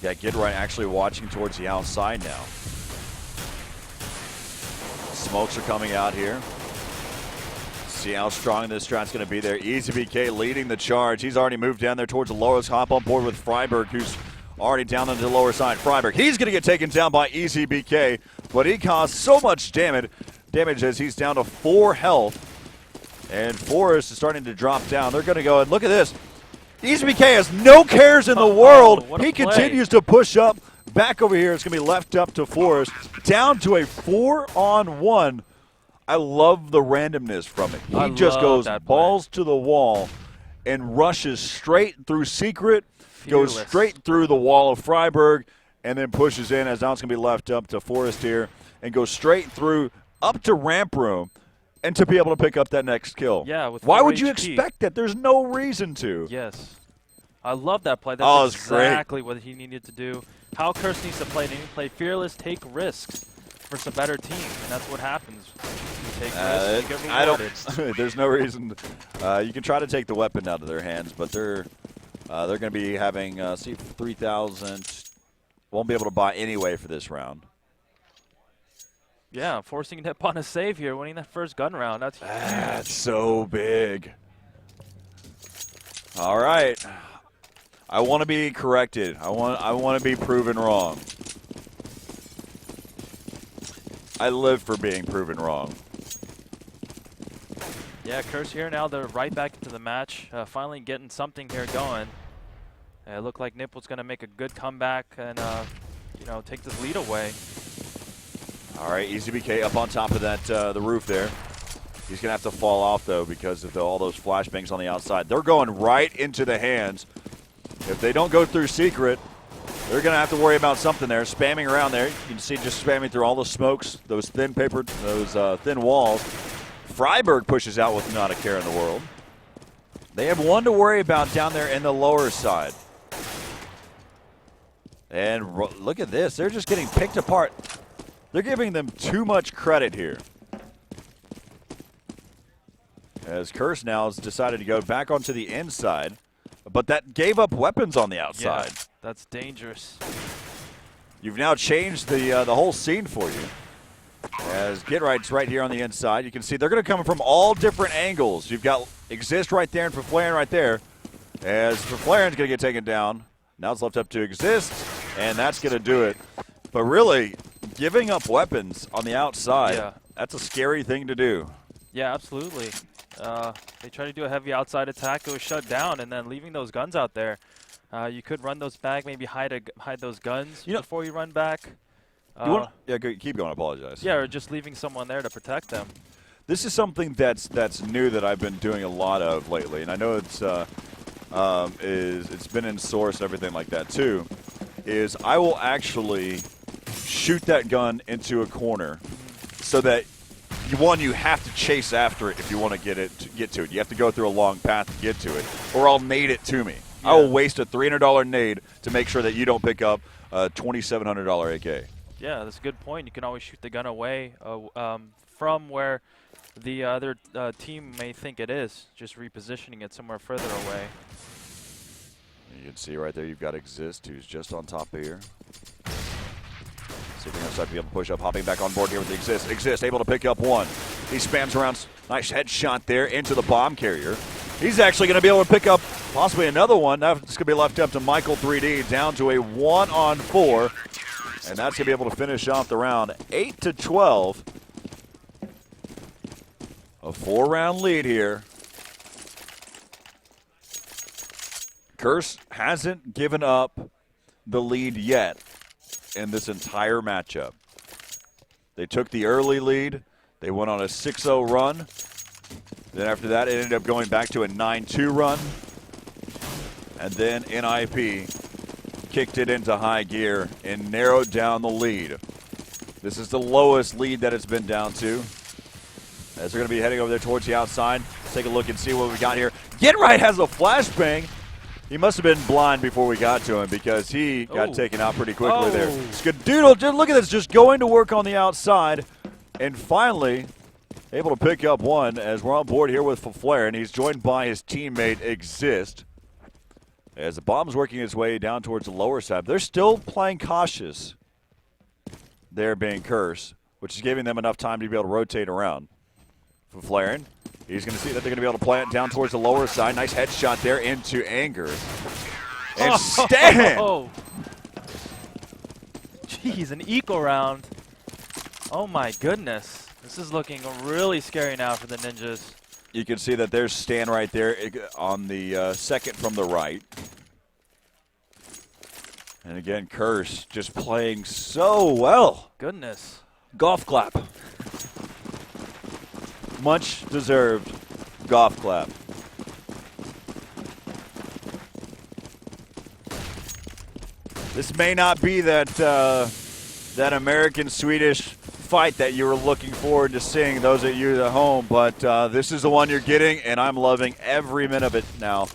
Yeah, Get Right actually watching towards the outside now. Smokes are coming out here. See how strong this strat's going to be there. EasyBK leading the charge. He's already moved down there towards the lowest. Hop on board with Freiberg, who's already down on the lower side. Freiberg, he's going to get taken down by EasyBK, but he caused so much damage as he's down to 4 health. And Forrest is starting to drop down. They're going to go and look at this. EasyBK has no cares in the world. What a He play. continues to push up. Back over here, it's going to be left up to Forrest. Down to a 4-on-1. I love the randomness from it. I He just love goes that play. balls to the wall and rushes straight through Secret, goes Fearless. straight through the wall of Freiberg, and then pushes in as now it's going to be left up to Forrest here, and goes straight through up to Ramp Room, and to be able to pick up that next kill. Yeah, with Why 4 would you HP. expect that? There's no reason to. Yes. I love that play. That's Oh, it's great. exactly what he needed to do. How Curse needs to play. They need to play fearless, take risks versus a better team, and that's what happens. You take risks, you get I rewarded. don't. There's no reason. You can try to take the weapon out of their hands, but they're going to be having 3,000. won't be able to buy anyway for this round. Yeah, forcing NiP on a save here, winning that first gun round. That's huge. That's so big. All right. I want to be corrected. I want to be proven wrong. I live for being proven wrong. Yeah, Curse here now. They're right back into the match. Finally getting something here going. It looked like NiP was going to make a good comeback and, you know, take this lead away. All right, EasyBK up on top of that the roof there. He's going to have to fall off, though, because of all those flashbangs on the outside. They're going right into the hands. If they don't go through secret, they're going to have to worry about something there. Spamming around there. You can see just spamming through all the smokes, those thin walls. Freiburg pushes out with not a care in the world. They have one to worry about down there in the lower side. And look at this. They're just getting picked apart. They're giving them too much credit here. As Curse now has decided to go back onto the inside. But that gave up weapons on the outside. Yeah, that's dangerous. You've now changed the whole scene for you. As Get Right's right here on the inside. You can see they're going to come from all different angles. You've got Exist right there and Faflaren right there. As Faflaren's going to get taken down. Now it's left up to Exist, and that's going to do it. But really, giving up weapons on the outside, that's a scary thing to do. Yeah, absolutely. They tried to do a heavy outside attack. It was shut down, and then leaving those guns out there. You could run those back, maybe hide those guns before you run back. Keep going. I apologize. Yeah, or just leaving someone there to protect them. This is something that's new that I've been doing a lot of lately, and I know it's been in Source and everything like that too. Is I will actually shoot that gun into a corner so that you have to chase after it if you want to get to it. You have to go through a long path to get to it, or I'll nade it to me. Yeah. I will waste a $300 nade to make sure that you don't pick up a $2,700 AK. Yeah, that's a good point. You can always shoot the gun away from where the other team may think it is, just repositioning it somewhere further away. You can see right there you've got Exist, who's just on top here. See if he has to be able to push up, hopping back on board here with Exist. Exist able to pick up one. He spams around, nice headshot there into the bomb carrier. He's actually going to be able to pick up possibly another one. That's going to be left up to Michael 3D, down to a 1-on-4. And that's going to be able to finish off the round 8-12. A 4-round lead here. Curse hasn't given up the lead yet in this entire matchup. They took the early lead. They went on a 6-0 run. Then after that, it ended up going back to a 9-2 run. And then NiP kicked it into high gear and narrowed down the lead. This is the lowest lead that it's been down to. As they're going to be heading over there towards the outside. Let's take a look and see what we got here. Get Right has a flashbang. He must have been blind before we got to him because he got taken out pretty quickly there. Skadoodle, just look at this, just going to work on the outside. And finally, able to pick up one as we're on board here with Faflare, and he's joined by his teammate Exist. As the bomb's working its way down towards the lower side, they're still playing cautious. They're being Cursed, which is giving them enough time to be able to rotate around. Faflaren, he's going to see that they're going to be able to play it down towards the lower side. Nice headshot there into Anger. And Stan! Oh, jeez, an eco round. Oh my goodness. This is looking really scary now for the Ninjas. You can see that there's Stan right there on the second from the right. And again, Curse just playing so well. Goodness. Golf clap. Much deserved golf clap. This may not be that that American-Swedish fight that you were looking forward to seeing, those of you at home, but this is the one you're getting, and I'm loving every minute of it now.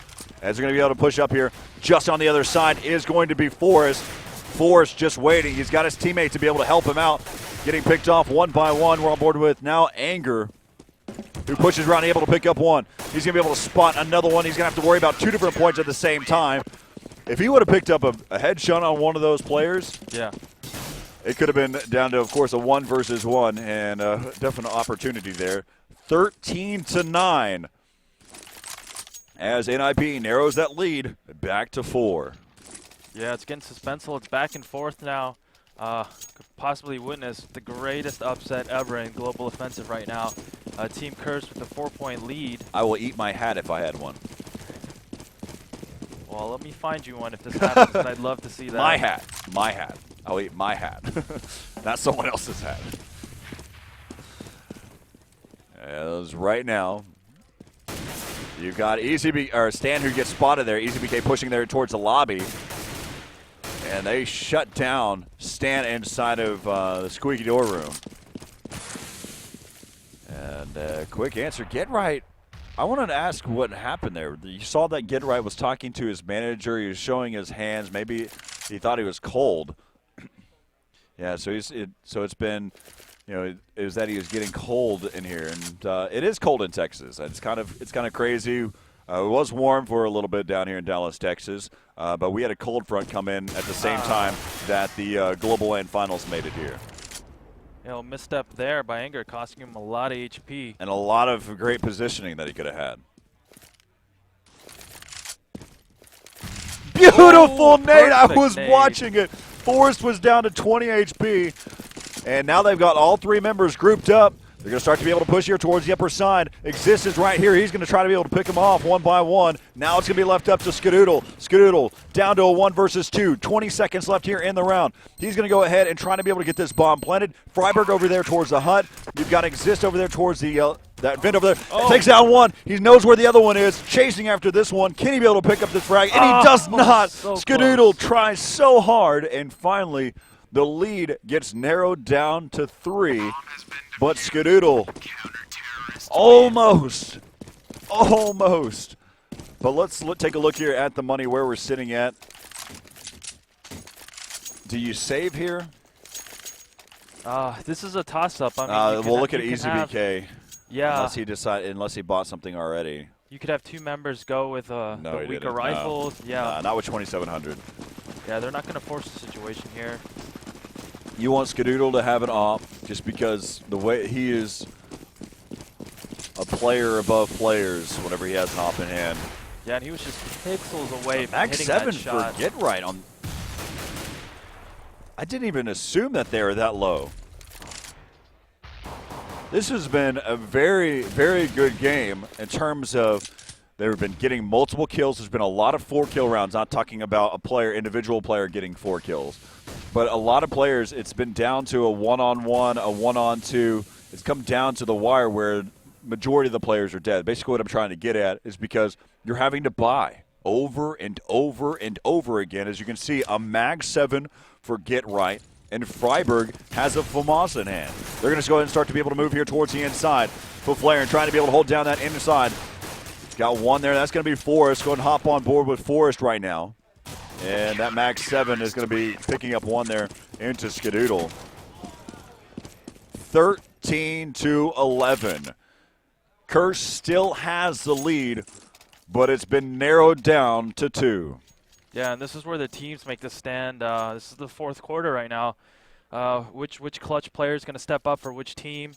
As they're going to be able to push up here, just on the other side is going to be Forrest. Forrest just waiting. He's got his teammate to be able to help him out. Getting picked off one by one. We're on board with now Anger, who pushes around, able to pick up one. He's going to be able to spot another one. He's going to have to worry about two different points at the same time. If he would have picked up a headshot on one of those players, Yeah. it could have been down to, of course, a 1 versus 1, and a definite opportunity there. 13-9 as NiP narrows that lead back to 4. Yeah, it's getting suspenseful. It's back and forth now. Could possibly witness the greatest upset ever in Global Offensive right now. Team Curse with a 4-point lead. I will eat my hat if I had one. Well, let me find you one if this happens. I'd love to see that. My hat. My hat. I'll eat my hat. Not someone else's hat. As right now, you've got Stan who gets spotted there. EasyBK pushing there towards the lobby. And they shut down Stan inside of the squeaky door room. And quick answer, Get Right. I wanted to ask what happened there. You saw that Get Right was talking to his manager. He was showing his hands. Maybe he thought he was cold. Yeah, so it's been, is that he was getting cold in here, and it is cold in Texas. It's kind of crazy. It was warm for a little bit down here in Dallas, Texas, but we had a cold front come in at the same time that the Global LAN Finals made it here. Misstep there by Anger, costing him a lot of HP. And a lot of great positioning that he could have had. Beautiful nade! I was watching it. Forrest was down to 20 HP, and now they've got all 3 members grouped up. They're going to start to be able to push here towards the upper side. Exist is right here. He's going to try to be able to pick them off one by one. Now it's going to be left up to Skadoodle. Skadoodle down to a 1 versus 2. 20 seconds left here in the round. He's going to go ahead and try to be able to get this bomb planted. Freiberg over there towards the hut. You've got Exist over there towards the that vent over there. Takes down one. He knows where the other one is. Chasing after this one. Can he be able to pick up this frag? And he does not. So Skadoodle tries so hard, and finally the lead gets narrowed down to 3. But Skadoodle almost. But let's take a look here at the money where we're sitting at. Do you save here? This is a toss-up. I mean, we'll look at EasyBK. Yeah. Unless he bought something already. You could have 2 members go with the weaker rifles. No. Yeah. Not with 2700. Yeah, they're not going to force the situation here. You want Skadoodle to have it off just because the way he is a player above players whenever he has an op in hand. Yeah, and he was just pixels away from Max hitting 7 that shot. for Get Right on. I didn't even assume that they were that low. This has been a very, very good game in terms of they've been getting multiple kills. There's been a lot of 4-kill rounds, not talking about individual player getting 4 kills. But a lot of players, it's been down to a 1-on-1, a 1-on-2. It's come down to the wire where majority of the players are dead. Basically what I'm trying to get at is because you're having to buy over and over and over again. As you can see, a Mag 7 for Get Right, and Freiberg has a FAMAS in hand. They're going to go ahead and start to be able to move here towards the inside. For Flair and trying to be able to hold down that inside. Got one there. That's going to be Forrest. Go ahead and hop on board with Forrest right now. And that Max 7 is going to be picking up one there into Skadoodle. 13-11. Curse still has the lead, but it's been narrowed down to 2. Yeah, and this is where the teams make the stand. This is the 4th quarter right now. Which clutch player is going to step up for which team?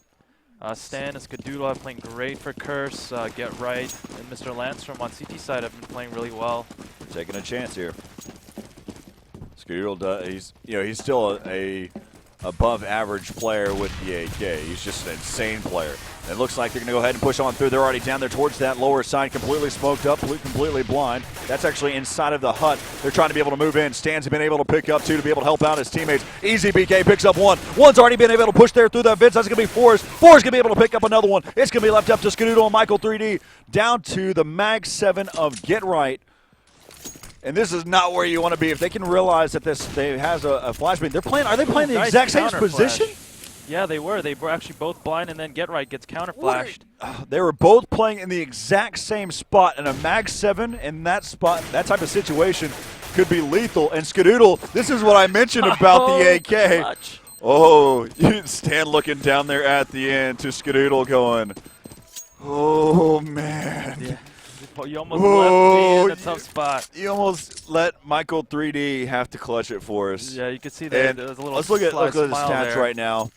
Stan and Skadoodle have playing great for Curse. Get Right and Mr. Landstrom on CT side have been playing really well. We're taking a chance here. Skadoodle, he's still a above average player with the AK. He's just an insane player. It looks like they're going to go ahead and push on through. They're already down there towards that lower side, completely smoked up, completely blind. That's actually inside of the hut. They're trying to be able to move in. Stan's been able to pick up 2 to be able to help out his teammates. EasyBK picks up 1. One's already been able to push there through that fence. That's going to be Forrest. Forrest going to be able to pick up another one. It's going to be left up to Skadoodle and Michael 3D. Down to the Mag 7 of Get Right. And this is not where you want to be. If they can realize that they has a flashbang, are they playing the exact same position? Yeah, they were. They were actually both blind, and then Get Right gets counter flashed. They were both playing in the exact same spot, and a Mag 7 in that spot, that type of situation, could be lethal. And Skadoodle, this is what I mentioned about the AK. Clutch. Oh, Stan looking down there at the end to Skadoodle going, oh, man. Yeah. You almost left me in a tough you- spot. You almost let Michael 3D have to clutch it for us. Yeah, you can see that And there's a little let's look at sly the smile stats there. right now.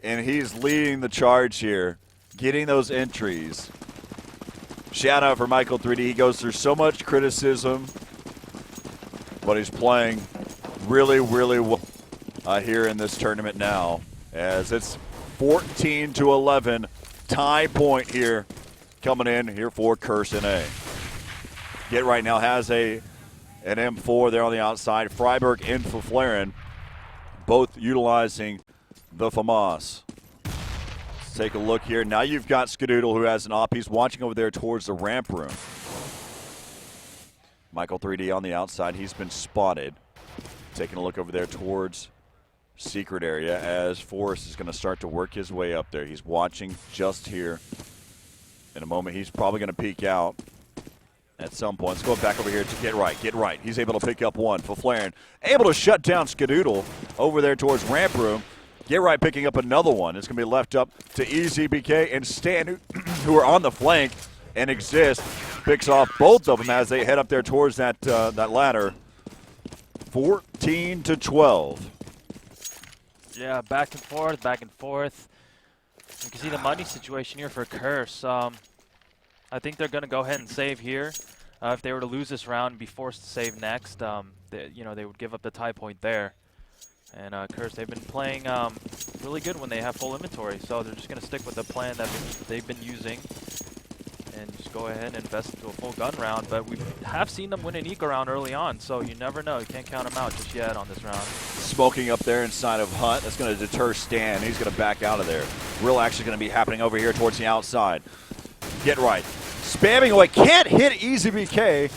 And he's leading the charge here, getting those entries. Shout out for Michael 3D. He goes through so much criticism, but he's playing really, really well here in this tournament now, as it's 14-11, tie point here, coming in here for Curse NA. Get right now has an M4 there on the outside. Freiburg and Faflaren, both utilizing the FAMAS. Let's take a look here. Now you've got Skadoodle, who has an op. He's watching over there towards the ramp room. Michael 3D on the outside. He's been spotted. Taking a look over there towards secret area as Forrest is going to start to work his way up there. He's watching just here. In a moment, he's probably going to peek out at some point. Let's go back over here to Get Right. Get Right. He's able to pick up one. Faflaren able to shut down Skadoodle over there towards ramp room. Get Right picking up another one. It's going to be left up to EZBK and Stan, who are on the flank, and Exist picks off both of them as they head up there towards that ladder. 14-12. Yeah, back and forth, back and forth. You can see the money situation here for Curse. I think they're going to go ahead and save here. If they were to lose this round and be forced to save next, they would give up the tie point there. And Curse, they've been playing really good when they have full inventory, so they're just going to stick with the plan that they've been using and just go ahead and invest into a full gun round. But we have seen them win an eco round early on, so you never know. You can't count them out just yet on this round. Smoking up there inside of Hunt. That's going to deter Stan. He's going to back out of there. Real action going to be happening over here towards the outside. Get Right. Spamming away. Can't hit EZBK.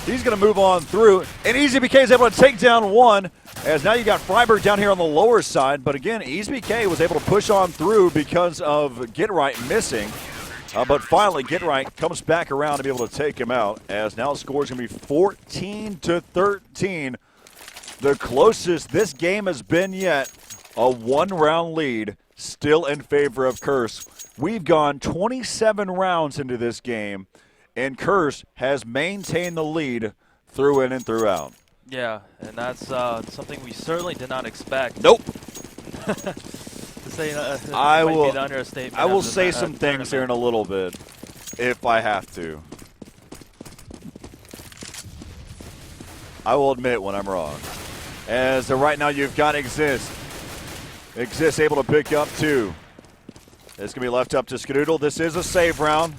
He's going to move on through. And EZBK is able to take down one. As now you got Freiburg down here on the lower side. But again, EZBK was able to push on through because of Get Right missing. But finally, Get Right comes back around to be able to take him out. As now the score is going to be 14-13. The closest this game has been yet. A one-round lead still in favor of Curse. We've gone 27 rounds into this game, and Curse has maintained the lead through in and throughout. Yeah, and that's something we certainly did not expect. Nope. To say I might will- be the understatement I of will the say some things here in a little bit, if I have to. I will admit when I'm wrong. As right now you've got Exist. Exist able to pick up two. It's going to be left up to Skadoodle. This is a save round.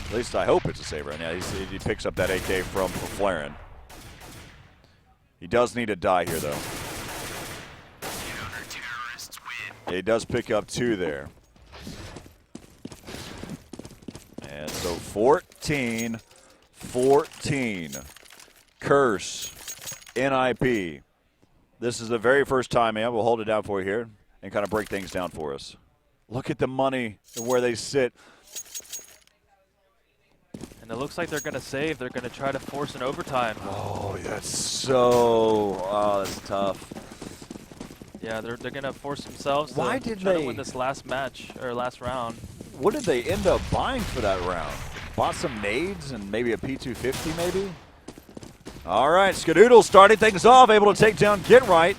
At least I hope it's a save round. Yeah, he picks up that AK from Faflaren. He does need to die here, though. He does pick up two there. And so 14-14. Curse, NiP. This is the very first time, man. We'll hold it down for you here and kind of break things down for us. Look at the money and where they sit. And it looks like they're going to save. They're going to try to force an overtime. Oh, that's tough. Yeah, they're going to force themselves Why to did try they- to win this last match, or last round. What did they end up buying for that round? Bought some nades and maybe a P250 maybe? All right, Skadoodle starting things off, able to take down Get Right.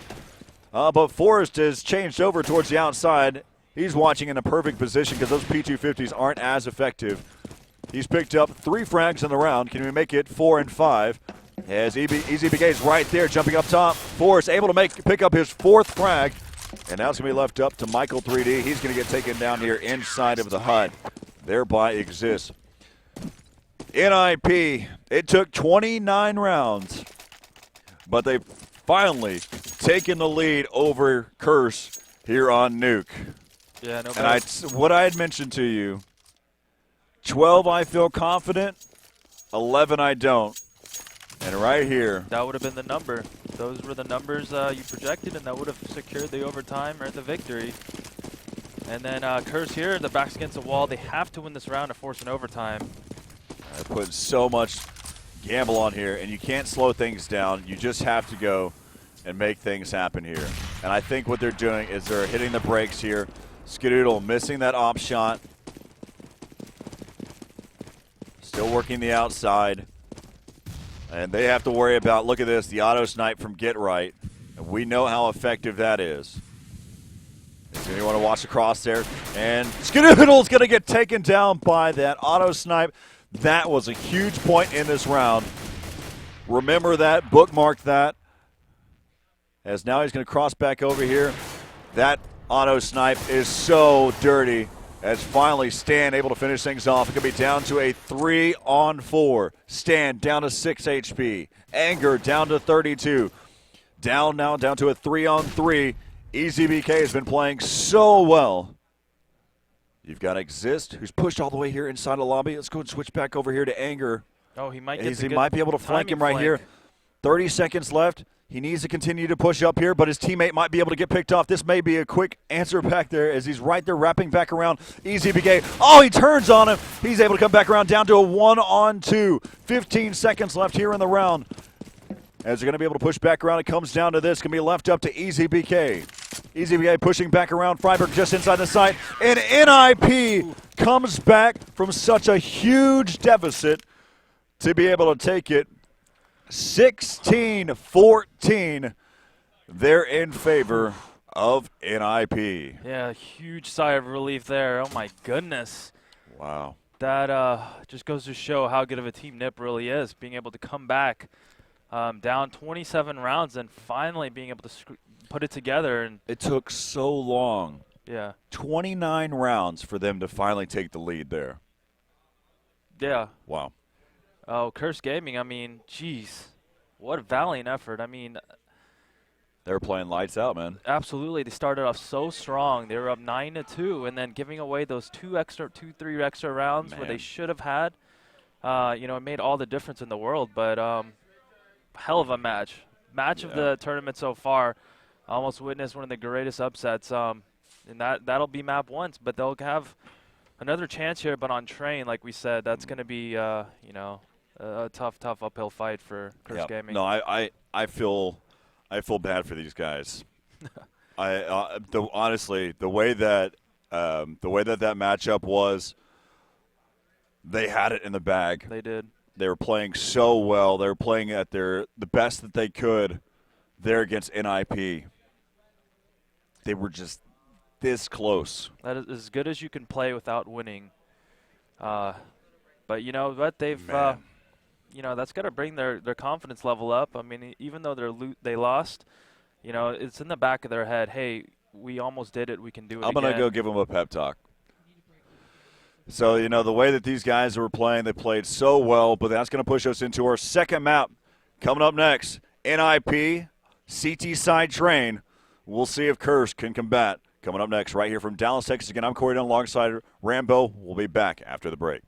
But Forrest has changed over towards the outside. He's watching in a perfect position because those P250s aren't as effective. He's picked up 3 frags in the round. Can we make it 4 and 5? As EZBK is right there, jumping up top. Forrest able to pick up his 4th frag. And now it's going to be left up to Michael 3D. He's going to get taken down here inside of the hut. Thereby Exists. NiP, it took 29 rounds, but they've finally taken the lead over Curse here on Nuke. Yeah, no. And what I had mentioned to you, 12 I feel confident, 11 I don't. And right here, that would have been the number. Those were the numbers you projected, and that would have secured the overtime or the victory. And then Curse here, the back's against the wall. They have to win this round to force an overtime. I put so much gamble on here, and you can't slow things down. You just have to go and make things happen here. And I think what they're doing is they're hitting the brakes here. Skadoodle missing that op shot. Still working the outside. And they have to worry about, look at this, the auto snipe from Get Right. And we know how effective that is. If you want to watch the crosshair. And Skidoodle's going to get taken down by that auto snipe. That was a huge point in this round. Remember that, bookmark that. As now he's going to cross back over here. That auto snipe is so dirty. As finally Stan able to finish things off. It could be down to a 3-on-4. Stan down to 6 HP. Anger down to 32. Down now, down to a 3-on-3. EZBK has been playing so well. You've got Exist, who's pushed all the way here inside the lobby. Let's go and switch back over here to Anger. Oh, he might get He might be able to flank him right flank. here. 30 seconds left. He needs to continue to push up here, but his teammate might be able to get picked off. This may be a quick answer back there as he's right there wrapping back around EZBK. Oh, he turns on him. He's able to come back around down to a 1-on-2. 15 seconds left here in the round. As they're going to be able to push back around, it comes down to this. Going to be left up to EZBK. EZBK pushing back around. Freiburg just inside the site. And NiP comes back from such a huge deficit to be able to take it 16-14. They're in favor of NiP. Yeah, huge sigh of relief there. Oh, my goodness. Wow. That just goes to show how good of a team NiP really is, being able to come back down 27 rounds and finally being able to put it together. And It took so long. yeah. 29 rounds for them to finally take the lead there. Yeah. Wow. Oh, Curse Gaming, I mean, geez. What a valiant effort. I mean, They were playing lights out, man. absolutely. They started off so strong. They were up 9-2, and then giving away those 3 extra rounds where they Man. should have had. It made all the difference in the world. But hell of a match. Match of the tournament so far. Almost witnessed one of the greatest upsets. And that'll be map once, but they'll have another chance here. But on train, like we said, that's going to be a tough uphill fight for Curse Gaming. No, I feel bad for these guys. Honestly, the way that matchup was, they had it in the bag. They did. They were playing so well. They were playing at the best that they could there against NiP. They were just this close. That is as good as you can play without winning. But you know what? They've that's got to bring their confidence level up. I mean, even though they lost, it's in the back of their head. Hey, we almost did it. We can do it I'm again. going to go give them a pep talk. So, the way that these guys were playing, they played so well, but that's going to push us into our second map. Coming up next, NiP, CT side train. We'll see if Curse can combat. Coming up next, right here from Dallas, Texas. Again, I'm Corey Dunn alongside Rambo. We'll be back after the break.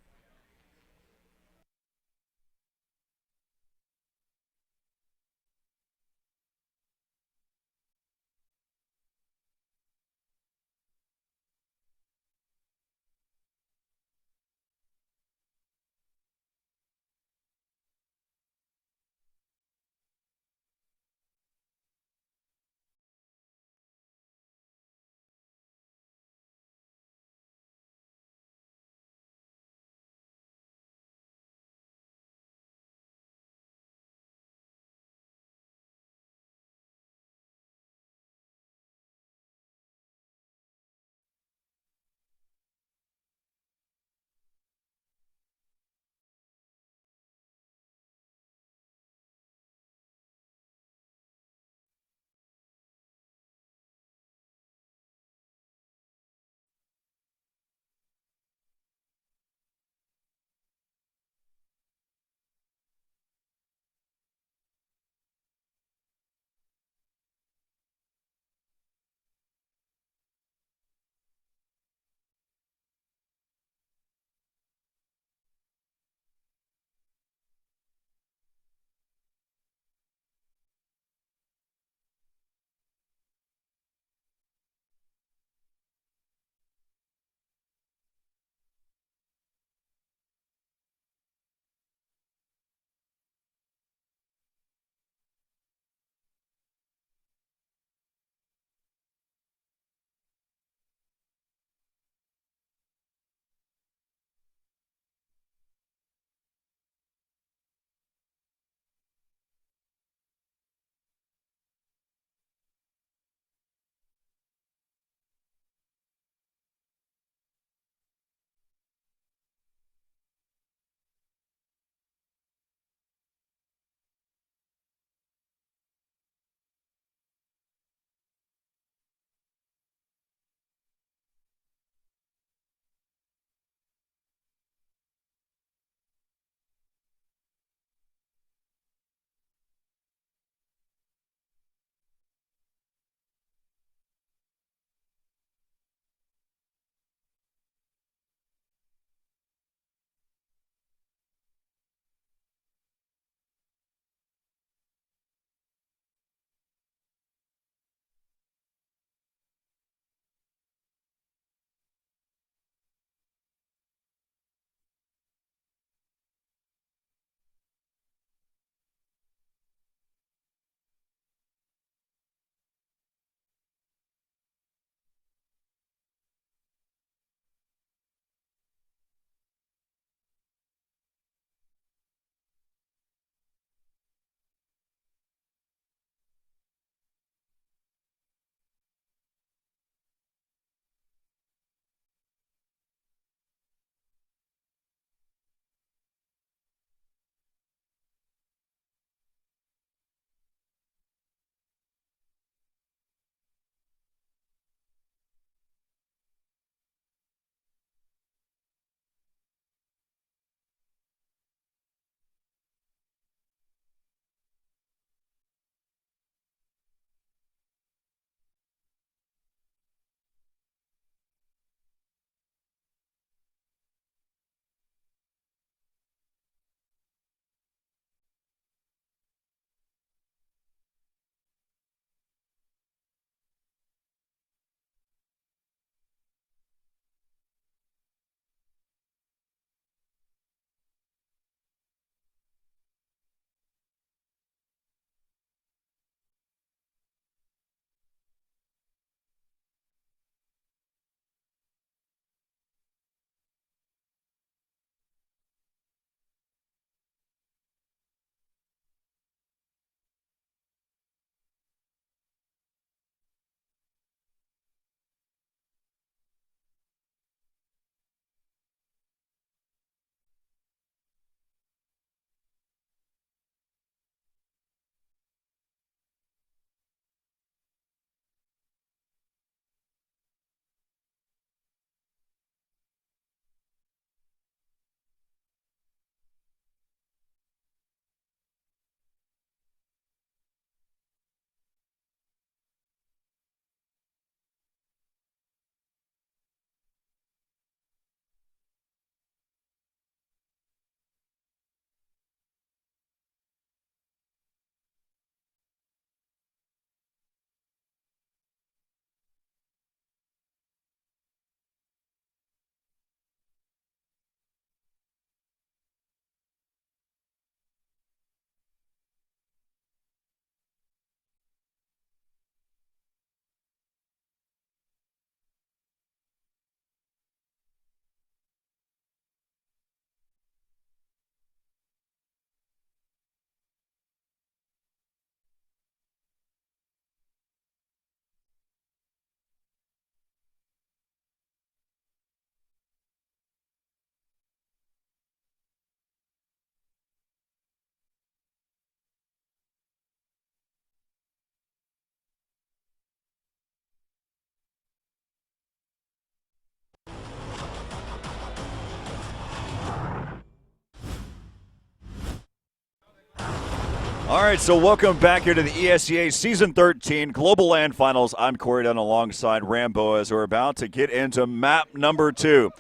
All right, so welcome back here to the ESEA Season 13 Global LAN Finals. I'm Corey Dunn alongside Rambo as we're about to get into map number 2.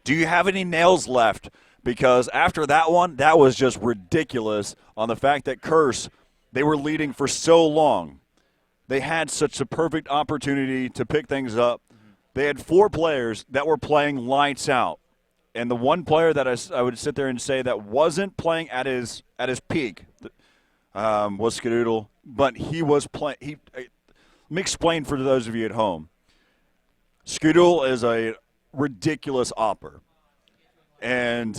Do you have any nails left? Because after that one, that was just ridiculous on the fact that Curse, they were leading for so long. They had such a perfect opportunity to pick things up. They had 4 players that were playing lights out. And the one player that I would sit there and say that wasn't playing at his peak was Skadoodle, but he was playing. Let me explain for those of you at home. Skadoodle is a ridiculous opper, and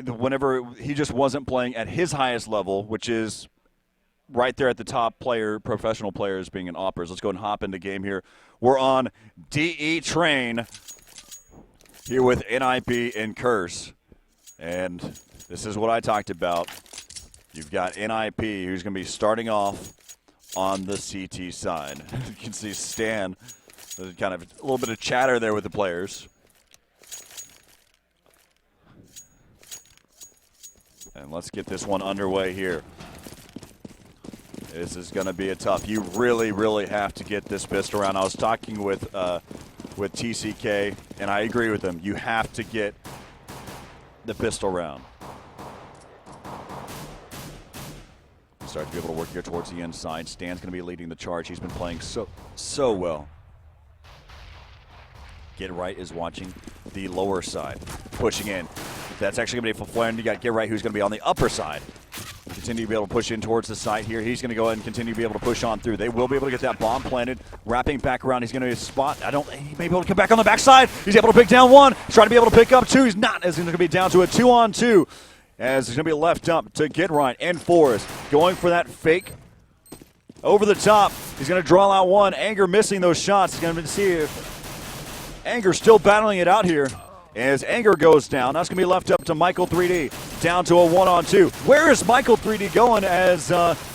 whenever he just wasn't playing at his highest level, which is right there at the top professional players being an oppers. Let's go and hop into game here. We're on DE Train here with NiP and Curse, and this is what I talked about. You've got NiP, who's going to be starting off on the CT side. You can see Stan, there's kind of a little bit of chatter there with the players. And let's get this one underway here. This is going to be a tough. You really, really have to get this fist around. I was talking with TCK, and I agree with him. You have to get the pistol round. Start to be able to work here towards the inside. Stan's going to be leading the charge. He's been playing so well. Get Right is watching the lower side, pushing in. That's actually going to be for Flaren. You got Get Right, who's going to be on the upper side. Continue to be able to push in towards the side here. He's going to go ahead and continue to be able to push on through. They will be able to get that bomb planted. Wrapping back around. He's going to spot. He may be able to come back on the backside. He's able to pick down 1. He's trying to be able to pick up 2. He's not. As he's going to be down to a 2-on-2. As he's going to be left up to Get Right and Forrest. Going for that fake over the top. He's going to draw out 1. Anger missing those shots. He's going to see if Anger still battling it out here. As Anger goes down, that's going to be left up to Michael 3D. Down to a 1-on-2. Where is Michael 3D going as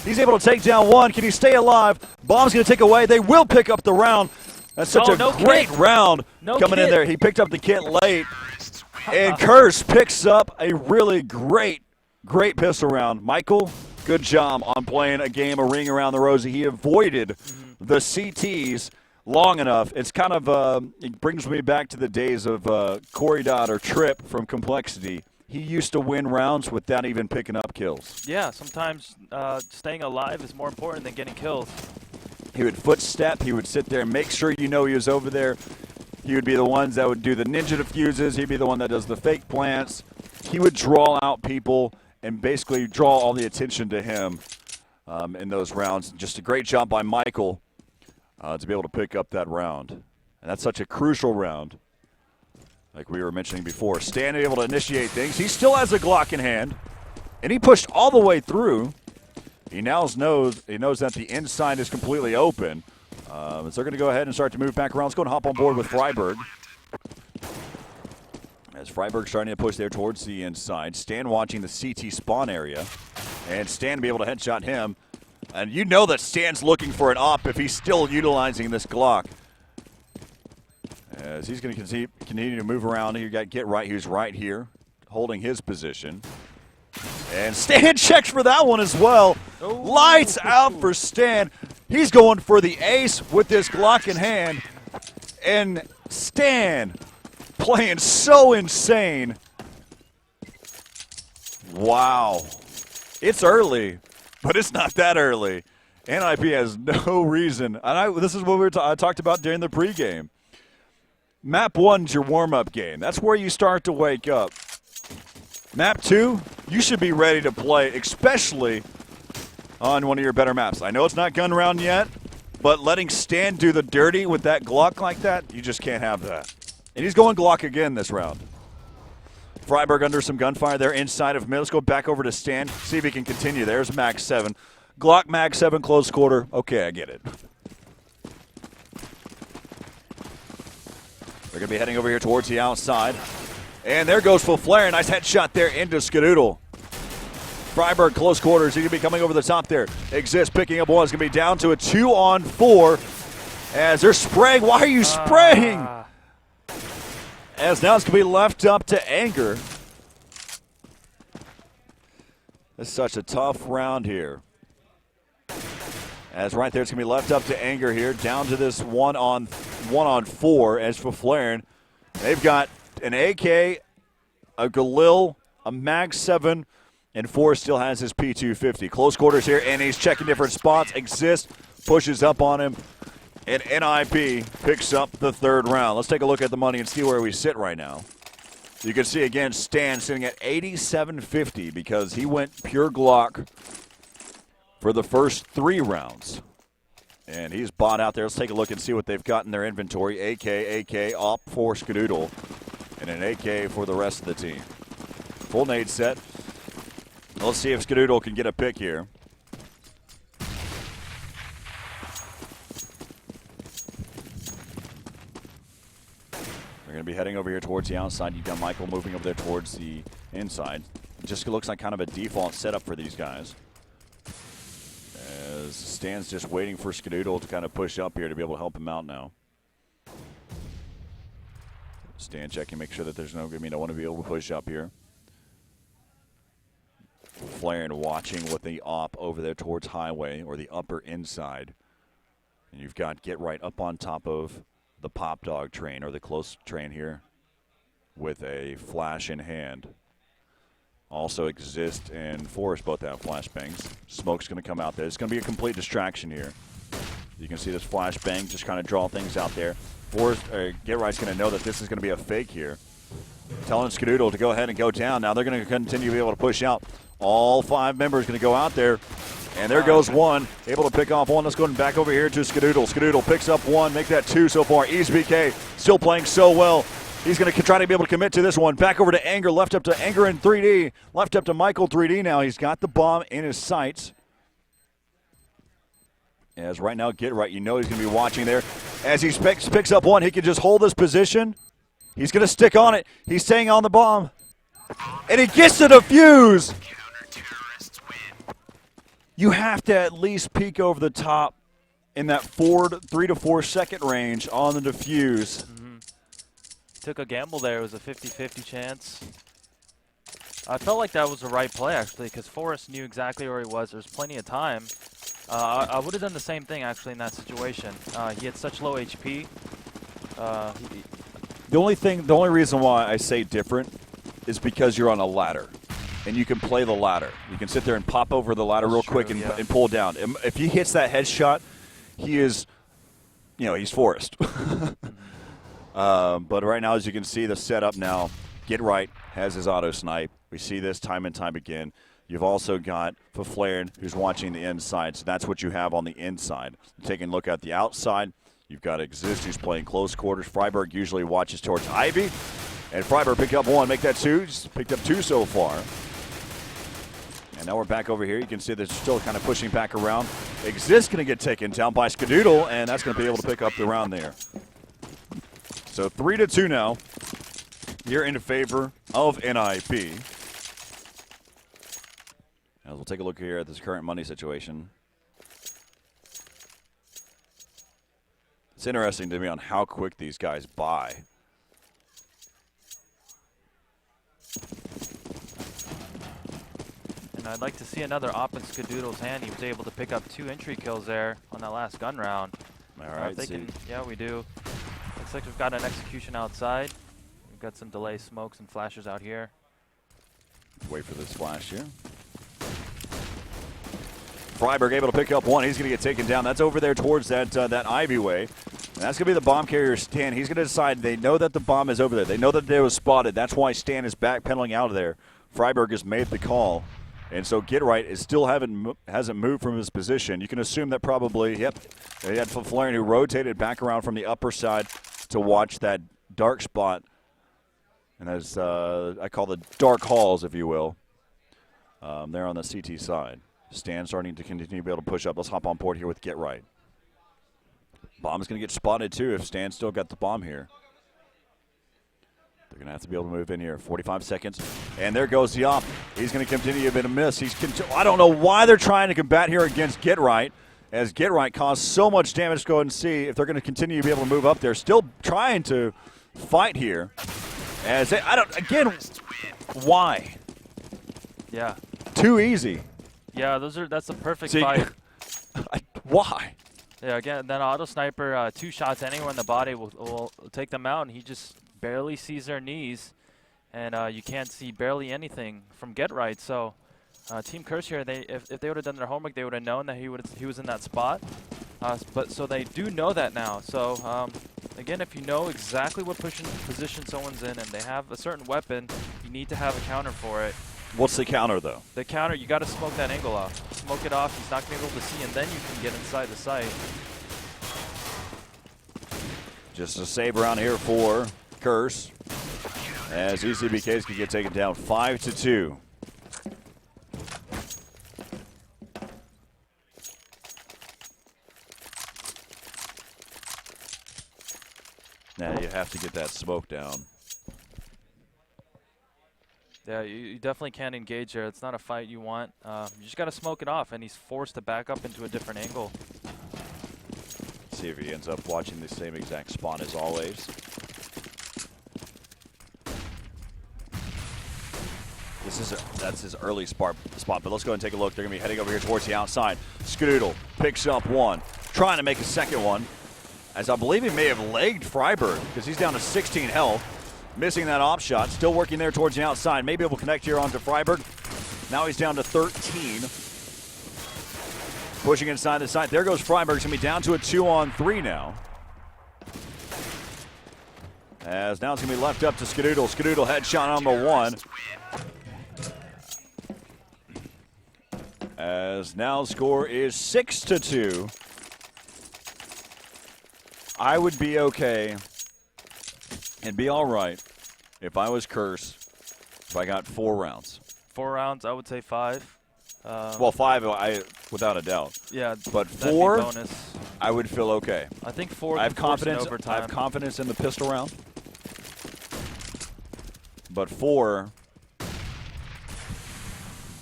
he's able to take down 1? Can he stay alive? Bomb's going to take away. They will pick up the round. That's such a great round coming in there. He picked up the kit late. And Curse picks up a really great pistol round. Michael, good job on playing a game of Ring Around the Rosie. He avoided the CTs long enough. It's kind of, it brings me back to the days of Corey Dodd or Trip from Complexity. He used to win rounds without even picking up kills. Yeah, sometimes staying alive is more important than getting kills. He would footstep. He would sit there and make sure you know he was over there. He would be the ones that would do the ninja diffuses. He'd be the one that does the fake plants. He would draw out people and basically draw all the attention to him in those rounds. Just a great job by Michael to be able to pick up that round. And that's such a crucial round, like we were mentioning before. Stan able to initiate things. He still has a Glock in hand, and he pushed all the way through. He now knows that the inside is completely open. So they're going to go ahead and start to move back around. Let's go and hop on board with Freiberg. As Freiberg's starting to push there towards the inside. Stan watching the CT spawn area. And Stan to be able to headshot him. And you know that Stan's looking for an op if he's still utilizing this Glock. As he's going to continue to move around. You got Get Right, who's right here, holding his position. And Stan checks for that one as well. Lights out for Stan. He's going for the ace with this Glock in hand. And Stan playing so insane. Wow. It's early, but it's not that early. NiP has no reason. And this is what I talked about during the pregame. Map 1's your warm-up game. That's where you start to wake up. Map 2, you should be ready to play, especially on one of your better maps. I know it's not gun round yet, but letting Stan do the dirty with that Glock like that, you just can't have that. And he's going Glock again this round. Freiberg under some gunfire there inside of mid. Let's go back over to Stan, see if he can continue. There's Mag 7. Glock Mag 7, close quarter. Okay, I get it. They're going to be heading over here towards the outside. And there goes Flair. Nice headshot there into Skadoodle. Freiberg, close quarters. He's going to be coming over the top there. Exists, picking up 1. It's going to be down to a 2-on-4 as they're spraying. Why are you spraying? As now it's going to be left up to Anger. It's such a tough round here. As right there, it's going to be left up to Anger here, down to this one on 4 as for Flaren. They've got an AK, a Galil, a Mag 7, and Forrest still has his P250. Close quarters here, and he's checking different spots. Exist pushes up on him, and NiP picks up the 3rd round. Let's take a look at the money and see where we sit right now. You can see, again, Stan sitting at 87.50 because he went pure Glock for the first 3 rounds. And he's bought out there. Let's take a look and see what they've got in their inventory. AK, op for Skadoodle, and an AK for the rest of the team. Full nade set. Let's see if Skadoodle can get a pick here. They're going to be heading over here towards the outside. You've got Michael moving over there towards the inside. It just looks like kind of a default setup for these guys. As Stan's just waiting for Skadoodle to kind of push up here to be able to help him out now. Stan checking, make sure that there's no one to be able to push up here. Flaren watching with the op over there towards highway or the upper inside. And you've got Get Right up on top of the pop dog train or the close train here with a flash in hand. Also Exist and Forrest both have flashbangs. Smoke's going to come out there. It's going to be a complete distraction here. You can see this flashbang just kind of draw things out there. Forrest, Get Right's going to know that this is going to be a fake here. Telling Skadoodle to go ahead and go down. Now they're going to continue to be able to push out. All 5 members going to go out there. And there goes one, able to pick off one. Let's go back over here to Skadoodle. Skadoodle picks up 1, make that 2 so far. EaseBK still playing so well. He's going to try to be able to commit to this one. Back over to Anger, left up to Anger in 3D. Left up to Michael 3D now. He's got the bomb in his sights. As right now, Get Right, you know he's going to be watching there. As he picks up 1, he can just hold this position. He's going to stick on it. He's staying on the bomb. And he gets the defuse. You have to at least peek over the top in that 3 to 4 second range on the defuse. Took a gamble there. It was a 50-50 chance. I felt like that was the right play, actually, because Forrest knew exactly where he was. There's plenty of time. I would have done the same thing, actually, in that situation. He had such low HP. The only reason why I say different is because you're on a ladder. And you can play the ladder. You can sit there and pop over the ladder real quick and pull down. If he hits that headshot, he is, he's Forrest. But right now, as you can see, the setup now, Get Right has his auto snipe. We see this time and time again. You've also got Flaren, who's watching the inside, so that's what you have on the inside. Taking a look at the outside, you've got Exist, who's playing close quarters. Freiberg usually watches towards Ivy. And Freiberg picked up 1, make that 2. Just picked up 2 so far. And now we're back over here. You can see they're still kind of pushing back around. Exist going to get taken down by Skadoodle, and that's going to be able to pick up the round there. So 3-2 now. Here in favor of NiP. As we'll take a look here at this current money situation. It's interesting to me on how quick these guys buy. And I'd like to see another op in Skadoodle's hand. He was able to pick up 2 entry kills there on that last gun round. All right, yeah, we do. Looks like we've got an execution outside. We've got some delay smokes and flashes out here. Wait for this flash here. Freiberg able to pick up 1. He's going to get taken down. That's over there towards that Ivy way. And that's going to be the bomb carrier, Stan. He's going to decide. They know that the bomb is over there. They know that it was spotted. That's why Stan is backpedaling out of there. Freiberg has made the call. And so Get Right is still hasn't moved from his position. You can assume that probably, they had Flaren who rotated back around from the upper side to watch that dark spot. And as I call the dark halls, if you will, there on the CT side. Stan starting to continue to be able to push up. Let's hop on board here with Get Right. Bomb's going to get spotted, too, if Stan's still got the bomb here. They're going to have to be able to move in here. 45 seconds. And there goes the op. He's going to continue to miss. I don't know why they're trying to combat here against Get Right, as Get Right caused so much damage. Let's go ahead and see if they're going to continue to be able to move up there. Still trying to fight here. As why? Yeah. Too easy. Yeah, that's a perfect fight. Why? Yeah, again, that auto sniper, 2 shots anywhere in the body will take them out, and he just barely sees their knees, and you can't see barely anything from Get Right. So Team Curse here, if they would have done their homework, they would have known that he was in that spot. But so they do know that now. So again, if you know exactly what position someone's in and they have a certain weapon, you need to have a counter for it. What's the counter, though? The counter, you got to smoke that angle off. Smoke it off, he's not going to be able to see, and then you can get inside the site. Just a save around here for Curse, as ECBKs can get taken down 5-2. Now you have to get that smoke down. Yeah, you definitely can't engage there. It's not a fight you want. You just got to smoke it off, and he's forced to back up into a different angle. See if he ends up watching the same exact spot as always. That's his early spot, but let's go ahead and take a look. They're going to be heading over here towards the outside. Skadoodle picks up one, trying to make a second one, as I believe he may have legged Freiberg because he's down to 16 health. Missing that op shot, still working there towards the outside. Maybe able to connect here onto Freiberg. Now he's down to 13. Pushing inside the site. There goes Freiberg. He's going to be down to a 2-on-3 now. As now it's going to be left up to Skadoodle. Skadoodle headshot number 1. As now the score is 6-2. I would be okay and be all right if I was Curse, if I got 4 rounds. 4 rounds, I would say 5. Well, 5, without a doubt. Yeah, but that'd be 4, bonus. I would feel okay. I think 4. I have confidence. Overtime. I have confidence in the pistol round. But 4.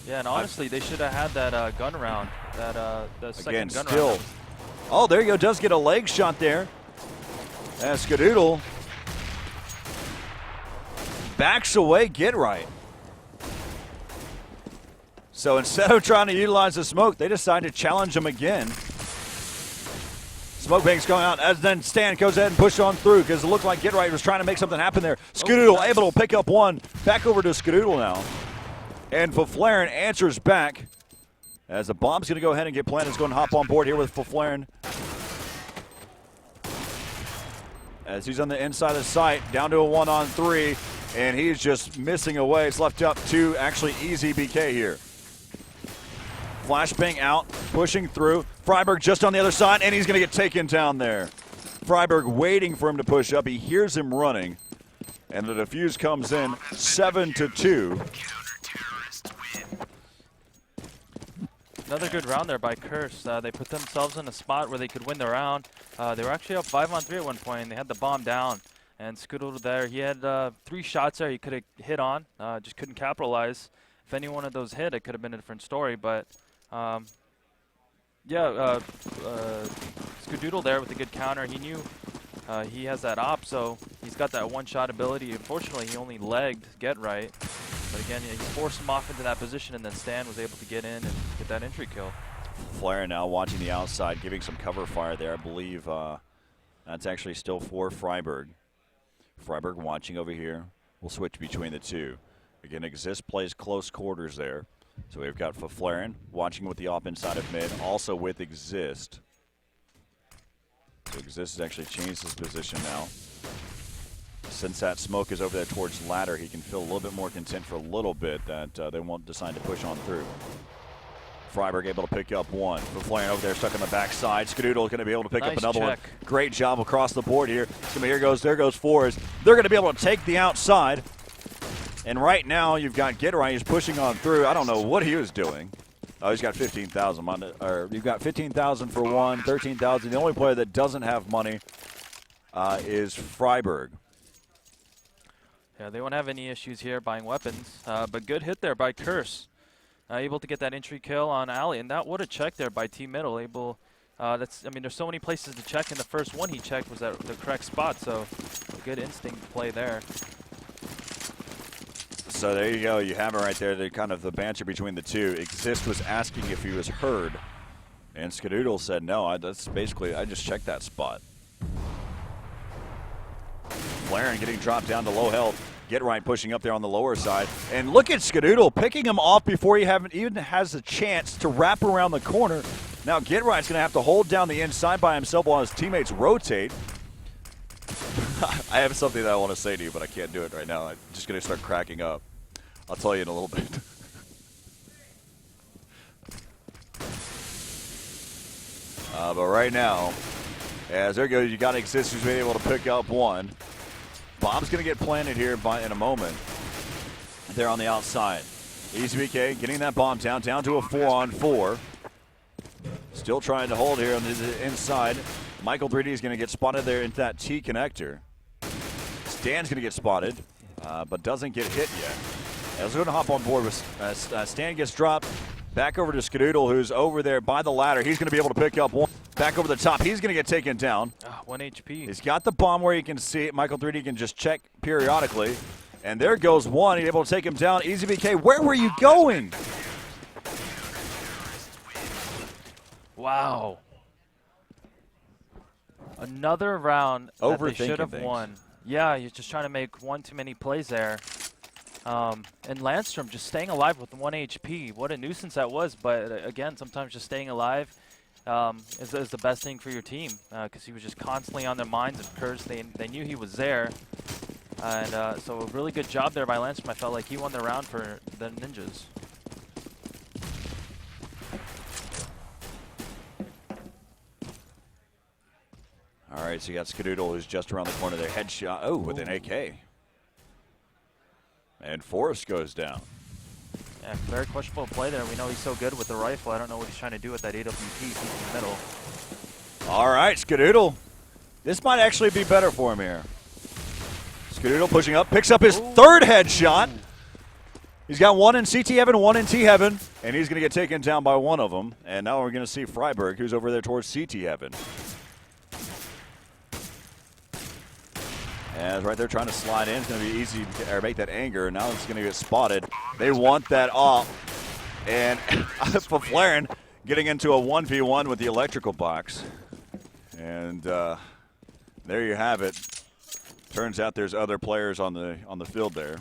Yeah, and honestly, they should have had that gun round. The second gun still. round. Oh, there you go. Does get a leg shot there. As Skadoodle backs away, Get Right. So instead of trying to utilize the smoke, they decide to challenge him again. Smoke bank's going out, as then Stan goes ahead and pushes on through because it looked like Get Right was trying to make something happen there. Skadoodle able to pick up one. Back over to Skadoodle now. And Faflaren answers back as the bomb's going to go ahead and get planted. It's going to hop on board here with Faflaren. As he's on the inside of the site, down to a 1-on-3, and he's just missing away. It's left up to actually EZBK here. Flashbang out, pushing through. Freiberg just on the other side, and he's going to get taken down there. Freiberg waiting for him to push up. He hears him running, and the defuse comes in 7-2. Another good round there by Curse. They put themselves in a spot where they could win the round. They were actually up 5-on-3 at one point, and they had the bomb down. And Skadoodle there, he had 3 shots there he could have hit on, just couldn't capitalize. If any one of those hit, it could have been a different story. But yeah, Skadoodle there with a good counter. He knew he has that op, so he's got that one-shot ability. Unfortunately, he only legged Get Right. But again, he forced him off into that position, and then Stan was able to get in and get that entry kill. Flair now watching the outside, giving some cover fire there. I believe that's actually still for Freiberg. Freiberg watching over here. We'll switch between the two. Again, Exist plays close quarters there. So we've got Faflaren watching with the op inside of mid, also with Exist. So Exist has actually changed his position now. Since that smoke is over there towards ladder, he can feel a little bit more content for a little bit that they won't decide to push on through. Freiberg able to pick up one. Faflaren over there stuck on the backside. Skadoodle going to be able to pick up another one. Great job across the board here. There goes Forrest. They're going to be able to take the outside. And right now you've got Get Right. He's pushing on through. I don't know what he was doing. Oh, he's got 15,000 on it. Or you've got 15,000 for one, 13,000. The only player that doesn't have money is Freiberg. Yeah, they won't have any issues here buying weapons. But good hit there by Curse. Able to get that entry kill on Ali. And that what a check there by Team Middle. I mean, there's so many places to check, and the first one he checked was at the correct spot. So a good instinct play there. So there you go. You have it right there. The kind of the banter between the two. Exist was asking if he was heard. And Skadoodle said no. That's basically, I just checked that spot. Flaren getting dropped down to low health. Get right pushing up there on the lower side. And look at Skadoodle picking him off before he even has a chance to wrap around the corner. Now Get Right's going to have to hold down the inside by himself while his teammates rotate. I have something that I want to say to you, but I can't do it right now. I'm just going to start cracking up. I'll tell you in a little bit. But right now, as there goes, you got Exist who's been able to pick up one. Bomb's going to get planted here in a moment. There on the outside. EasyBK getting that bomb down to a 4-on-4. Still trying to hold here on the inside. Michael 3D is going to get spotted there into that T connector. Stan's going to get spotted, but doesn't get hit yet. As we're going to hop on board with Stan gets dropped. Back over to Skadoodle, who's over there by the ladder. He's going to be able to pick up one. Back over the top. He's going to get taken down. 1 HP. He's got the bomb where you can see it. Michael 3D can just check periodically. And there goes one. He's able to take him down. EasyBK, where were you going? Wow. Another round that they should have won. Yeah, he's just trying to make one too many plays there. And Landstrom just staying alive with 1 HP. What a nuisance that was. But again, sometimes just staying alive is the best thing for your team, because he was just constantly on their minds. Of course, they knew he was there. And so a really good job there by Landstrom. I felt like he won the round for the Ninjas. All right, so you got Skadoodle, who's just around the corner there. Headshot. Oh, with an AK. And Forrest goes down. Yeah, very questionable play there. We know he's so good with the rifle. I don't know what he's trying to do with that AWP in the middle. All right, Skadoodle. This might actually be better for him here. Skadoodle pushing up, picks up his third headshot. He's got one in CT Heaven, one in T Heaven, and he's going to get taken down by one of them. And now we're going to see Freiburg, who's over there towards CT Heaven. As right there trying to slide in. It's going to be easy to make that anger. Now it's going to get spotted. They want that off. And for Flaren getting into a 1v1 with the electrical box. And there you have it. Turns out there's other players on the field there.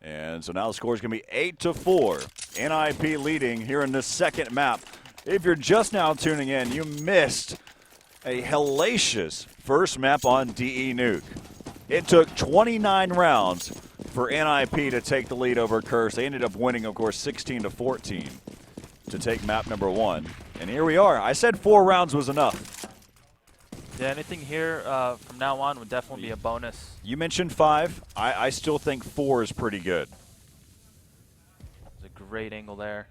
And so now the score is going to be 8-4. NiP leading here in this second map. If you're just now tuning in, you missed a hellacious first map on DE Nuke. It took 29 rounds for NiP to take the lead over Curse. They ended up winning, of course, 16-14 to take map number 1. And here we are. I said 4 rounds was enough. Yeah, anything here from now on would definitely be a bonus. You mentioned 5. I still think 4 is pretty good. It's a great angle there.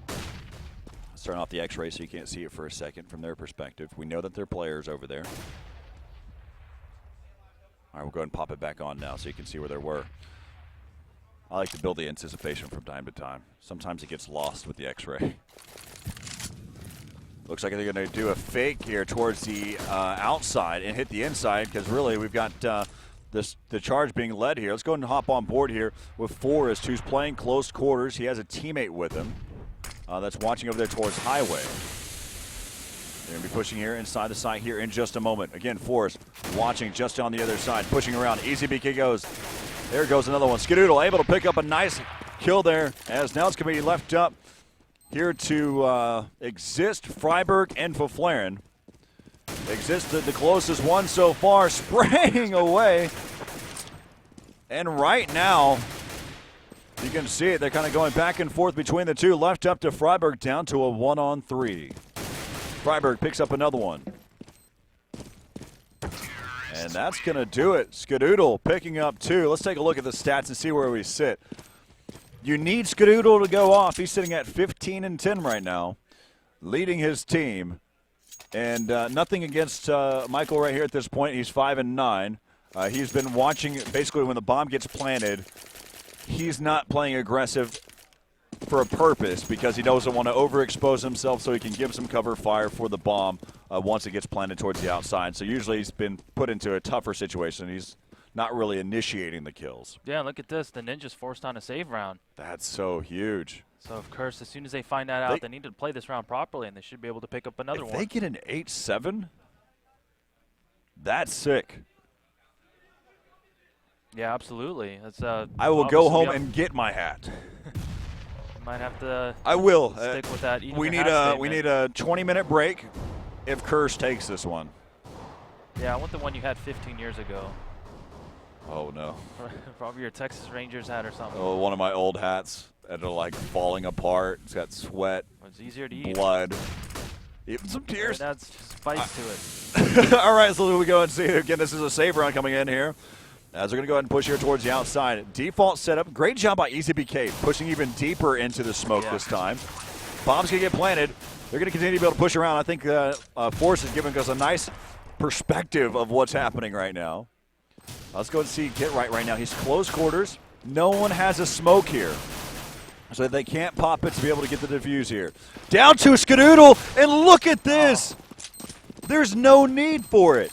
Let's turn off the X-ray so you can't see it for a second from their perspective. We know that there are players over there. All right, we'll go ahead and pop it back on now so you can see where there were. I like to build the anticipation from time to time. Sometimes it gets lost with the X-ray. Looks like they're going to do a fake here towards the outside and hit the inside, because really we've got the charge being led here. Let's go ahead and hop on board here with Forrest, who's playing close quarters. He has a teammate with him that's watching over there towards Highway. They're going to be pushing here inside the site here in just a moment. Again, Forrest watching just on the other side, pushing around. EasyBK goes. There goes another one. Skadoodle able to pick up a nice kill there, as now it's going to be left up here to Exist, Freiburg, and Faflaren. Exist the closest one so far, spraying away. And right now, you can see it. They're kind of going back and forth between the two. Left up to Freiburg, down to a 1-on-3. Freiburg picks up another one. And that's going to do it. Skadoodle picking up 2. Let's take a look at the stats and see where we sit. You need Skadoodle to go off. He's sitting at 15-10 right now, leading his team. And nothing against Michael right here at this point. He's 5-9. He's been watching basically when the bomb gets planted. He's not playing aggressive for a purpose, because he doesn't want to overexpose himself, so he can give some cover fire for the bomb once it gets planted towards the outside. So usually he's been put into a tougher situation. He's not really initiating the kills. Yeah, look at this. The Ninjas forced on a save round. That's so huge. So, of course, as soon as they find that out, they need to play this round properly, and they should be able to pick up another If one. they get an 8-7, that's sick. Yeah, absolutely. That's, I will go home and get my hat. might have to I will. stick with that. We need a 20-minute break if Curse takes this one. Yeah, I want the one you had 15 years ago. Oh, no. Probably your Texas Rangers hat or something. Oh, one of my old hats that are like falling apart. It's got sweat, It's easier to eat. blood, even some tears. That's spice to it. All right, so we go and see. Again, this is a save round coming in here. As we're going to go ahead and push here towards the outside. Default setup. Great job by EasyBK, pushing even deeper into the smoke this time. Bomb's going to get planted. They're going to continue to be able to push around. I think Force is giving us a nice perspective of what's happening right now. Let's go and see Get Right now. He's close quarters. No one has a smoke here. So they can't pop it to be able to get the defuse here. Down to Skadoodle, and look at this. There's no need for it.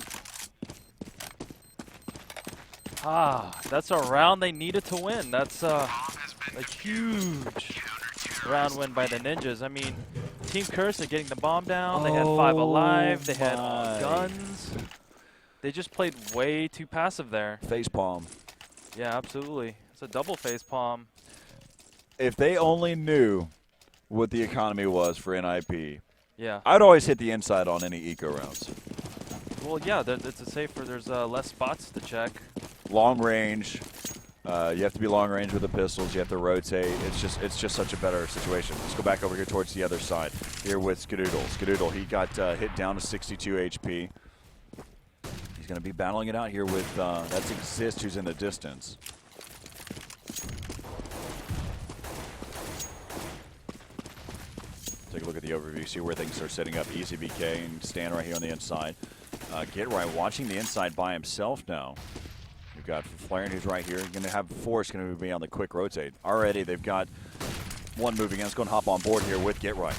That's a round they needed to win. That's a huge round win by the Ninjas. I mean, Team Curse are getting the bomb down. They had 5 alive. They had guns. They just played way too passive there. Face palm. Yeah, absolutely. It's a double face palm. If they only knew what the economy was for NiP, Yeah. I'd always hit the inside on any eco rounds. Well, yeah, it's a safer. There's less spots to check. Long range. You have to be long range with the pistols. You have to rotate. It's just such a better situation. Let's go back over here towards the other side. Here with Skadoodle. Skadoodle, he got hit down to 62 HP. He's going to be battling it out here with that's Exist, who's in the distance. Take a look at the overview, see where things are setting up. EasyBK and Stan right here on the inside. Get Right watching the inside by himself now. We've got Flaren who's right here. Going to have Force going to be on the quick rotate. Already they've got one moving in. Let's go and hop on board here with Get Right.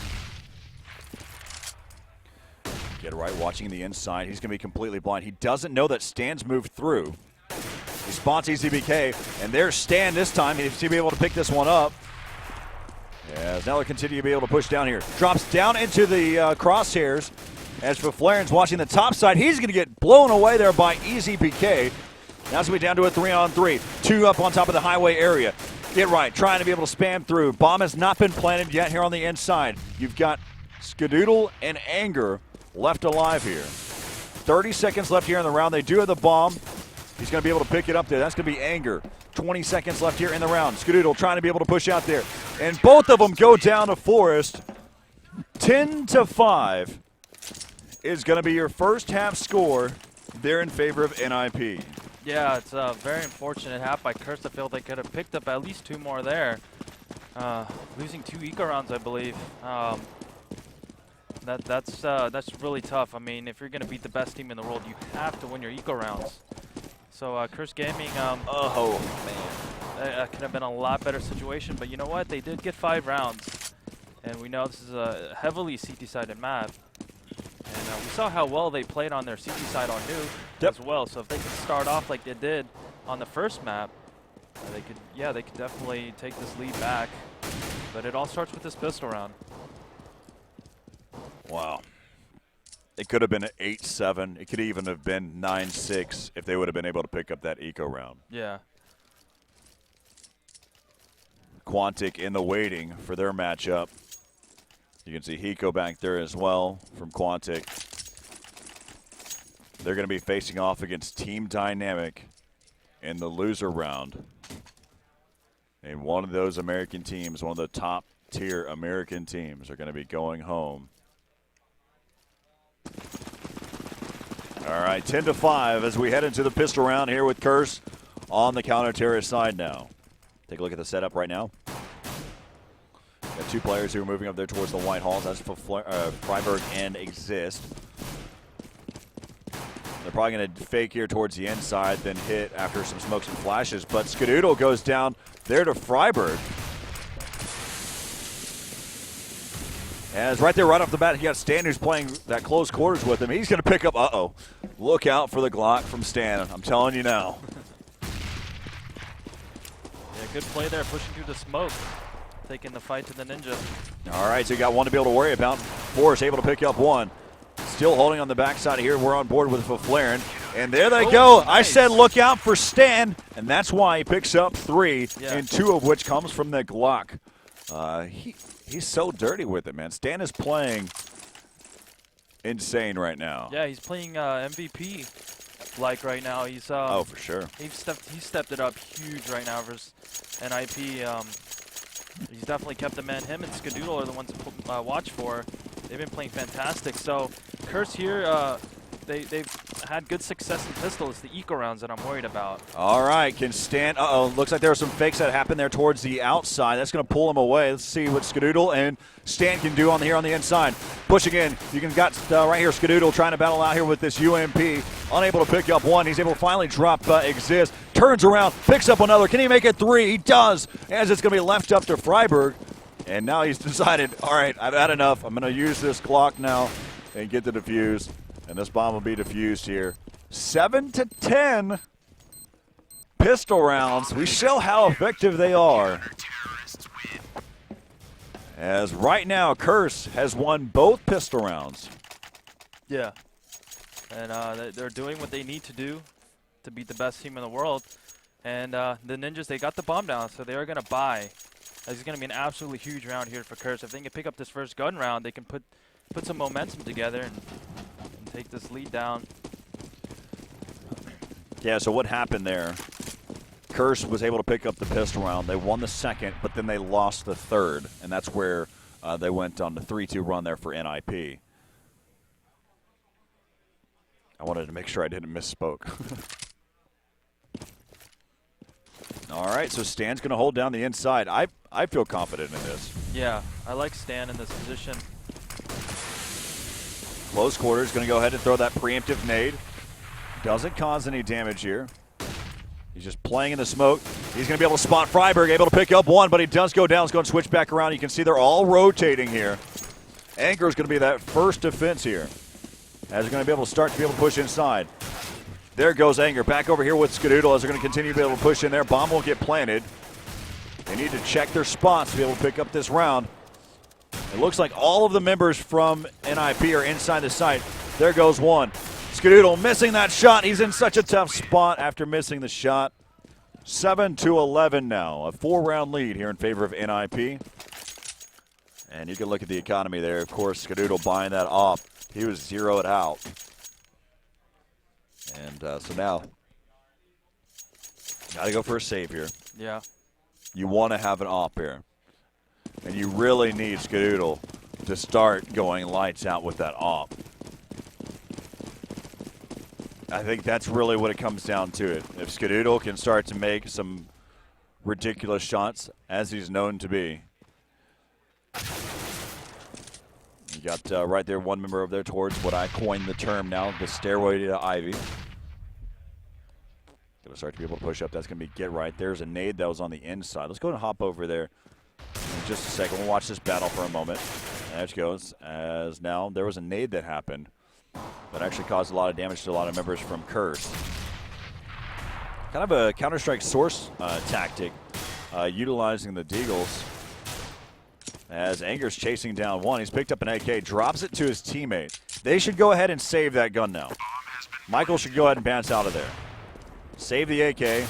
Get Right watching the inside. He's going to be completely blind. He doesn't know that Stan's moved through. He spots EasyBK, and there's Stan this time. He's going to be able to pick this one up. Yeah, now they continue to be able to push down here. Drops down into the crosshairs. As for Flaren's watching the top side, he's going to get blown away there by EasyBK. Now it's going to be down to a 3-on-3. 2 up on top of the highway area. Get Right, trying to be able to spam through. Bomb has not been planted yet here on the inside. You've got Skadoodle and Anger left alive here. 30 seconds left here in the round. They do have the bomb. He's going to be able to pick it up there. That's going to be Anger. 20 seconds left here in the round. Skadoodle trying to be able to push out there. And both of them go down to Forest. 10-5 is going to be your first half score there in favor of NiP. Yeah, it's a very unfortunate half by Curse. I feel they could have picked up at least 2 more there. Losing 2 eco rounds, I believe. That's really tough. I mean, if you're going to beat the best team in the world, you have to win your eco rounds. So Curse Gaming, Oh, man. that could have been a lot better situation. But you know what? They did get 5 rounds. And we know this is a heavily CT-sided map. And we saw how well they played on their CT side on Nuke as well. So if they could start off like they did on the first map, they could definitely take this lead back. But it all starts with this pistol round. Wow. It could have been an 8-7. It could even have been 9-6 if they would have been able to pick up that eco round. Yeah. Quantic in the waiting for their matchup. You can see Hiko back there as well from Quantic. They're going to be facing off against Team Dynamic in the loser round. And one of those American teams, one of the top tier American teams, are going to be going home. All right, 10-5 as we head into the pistol round here with Curse on the counter-terrorist side now. Take a look at the setup right now. Got 2 players who are moving up there towards the White Halls. That's for Freiburg and Exist. They're probably going to fake here towards the inside, then hit after some smokes and flashes. But Skadoodle goes down there to Freiburg. As right there, right off the bat, he got Stan who's playing that close quarters with him. He's going to pick up, look out for the Glock from Stan. I'm telling you now. Good play there, pushing through the smoke, taking the fight to the Ninja. All right, so you got one to be able to worry about. Forrest able to pick up one. Still holding on the backside here. We're on board with Faflaren. And there they go. Nice. I said look out for Stan, and that's why he picks up 3, and 2 of which comes from the Glock. He's so dirty with it, man. Stan is playing insane right now. Yeah, he's playing MVP like right now. He's oh, for sure. He stepped it up huge right now versus NiP. He's definitely kept the man. Him and Skadoodle are the ones to watch for. They've been playing fantastic. So Curse here, they've had good success in pistol. It's the eco rounds that I'm worried about. All right, can Stan, looks like there were some fakes that happened there towards the outside. That's going to pull him away. Let's see what Skadoodle and Stan can do here on the inside. Pushing in, you can got right here Skadoodle trying to battle out here with this UMP. Unable to pick up one. He's able to finally drop Exist. Turns around, picks up another. Can he make it 3? He does, as it's going to be left up to Freiberg. And now he's decided, all right, I've had enough. I'm going to use this Glock now and get the defuse. And this bomb will be defused here. 7-10 pistol rounds. We show how effective they are. As right now, Curse has won both pistol rounds. Yeah. And they're doing what they need to do to beat the best team in the world. And the Ninjas, they got the bomb down, so they are going to buy. This is going to be an absolutely huge round here for Curse. If they can pick up this first gun round, they can put some momentum together and take this lead down. Yeah, so what happened there? Curse was able to pick up the pistol round. They won the second, but then they lost the third, and that's where they went on the 3-2 run there for NiP. I wanted to make sure I didn't misspoke. All right, so Stan's going to hold down the inside. I feel confident in this. Yeah, I like Stan in this position. Close quarters, going to go ahead and throw that preemptive nade. Doesn't cause any damage here. He's just playing in the smoke. He's going to be able to spot Freiberg, able to pick up one, but he does go down. He's going to switch back around. You can see they're all rotating here. Anchor is going to be that first defense here, as they're going to be able to push inside. There goes Anger back over here with Skadoodle as they're going to continue to be able to push in there. Bomb won't get planted. They need to check their spots to be able to pick up this round. It looks like all of the members from NiP are inside the site. There goes one. Skadoodle missing that shot. He's in such a tough spot after missing the shot. 7-11 now. A 4-round lead here in favor of NiP. And you can look at the economy there. Of course, Skadoodle buying that off. He was zeroed out. And so now, got to go for a save here. Yeah. You want to have an op here. And you really need Skadoodle to start going lights out with that op. I think that's really what it comes down to. It. If Skadoodle can start to make some ridiculous shots, as he's known to be. You got right there one member over there towards what I coined the term now, the stairway to Ivy. Going to start to be able to push up. That's going to be get right. There's a nade that was on the inside. Let's go and hop over there in just a second. We'll watch this battle for a moment. There it goes. As now there was a nade that happened that actually caused a lot of damage to a lot of members from Curse. Kind of a Counter-Strike source tactic, utilizing the Deagles. As Anger's chasing down one, he's picked up an AK, drops it to his teammate. They should go ahead and save that gun now. Michael should go ahead and bounce out of there. Save the AK.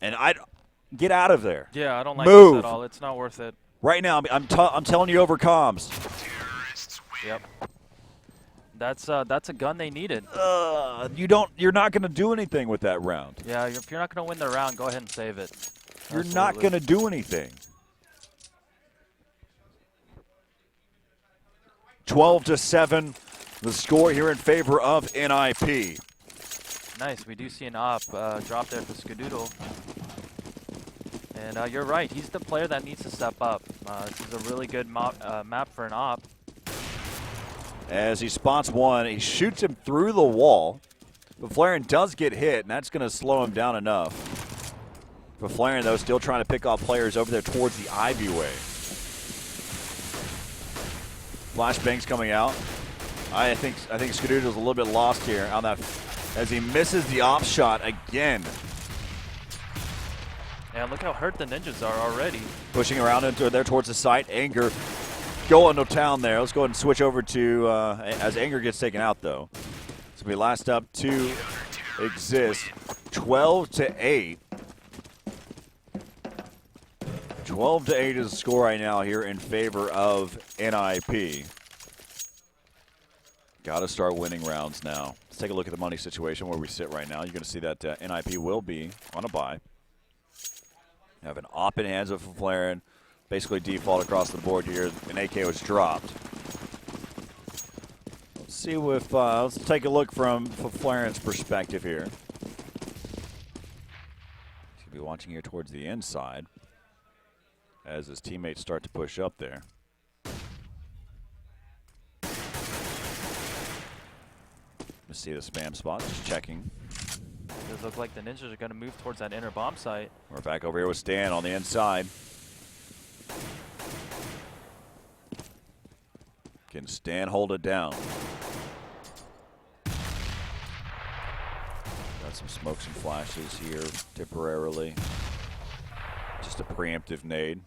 And get out of there. Yeah, I don't like Move. this at all. It's not worth it. Right now, I'm telling you over comms. Yep. That's a gun they needed. You're not going to do anything with that round. Yeah, if you're not going to win the round, go ahead and save it. You're not going to do anything. 12-7, the score here in favor of NiP. Nice. We do see an op drop there for Skadoodle. And you're right. He's the player that needs to step up. This is a really good map for an op. As he spots one, he shoots him through the wall. But Flarin does get hit, and that's going to slow him down enough. But Flarin, though, still trying to pick off players over there towards the Ivy way. Flashbang's coming out. I think Skadoodle's a little bit lost here on that as he misses the off shot again. Man, look how hurt the ninjas are already. Pushing around into there towards the site. Anger going to town there. Let's go ahead and switch over to as Anger gets taken out though. So we last up to Exist. 12-8. 12-8 is the score right now here in favor of NiP. Got to start winning rounds now. Let's take a look at the money situation where we sit right now. You're going to see that NiP will be on a bye. Have an op in hands of Flaren. Basically default across the board here. An AK was dropped. Let's see if let's take a look from Flaren's perspective here. He's going to be watching here towards the inside as his teammates start to push up there. Let's see the spam spot, just checking. It does look like the ninjas are going to move towards that inner bomb site. We're back over here with Stan on the inside. Can Stan hold it down? Got some smokes and flashes here temporarily. Just a preemptive nade.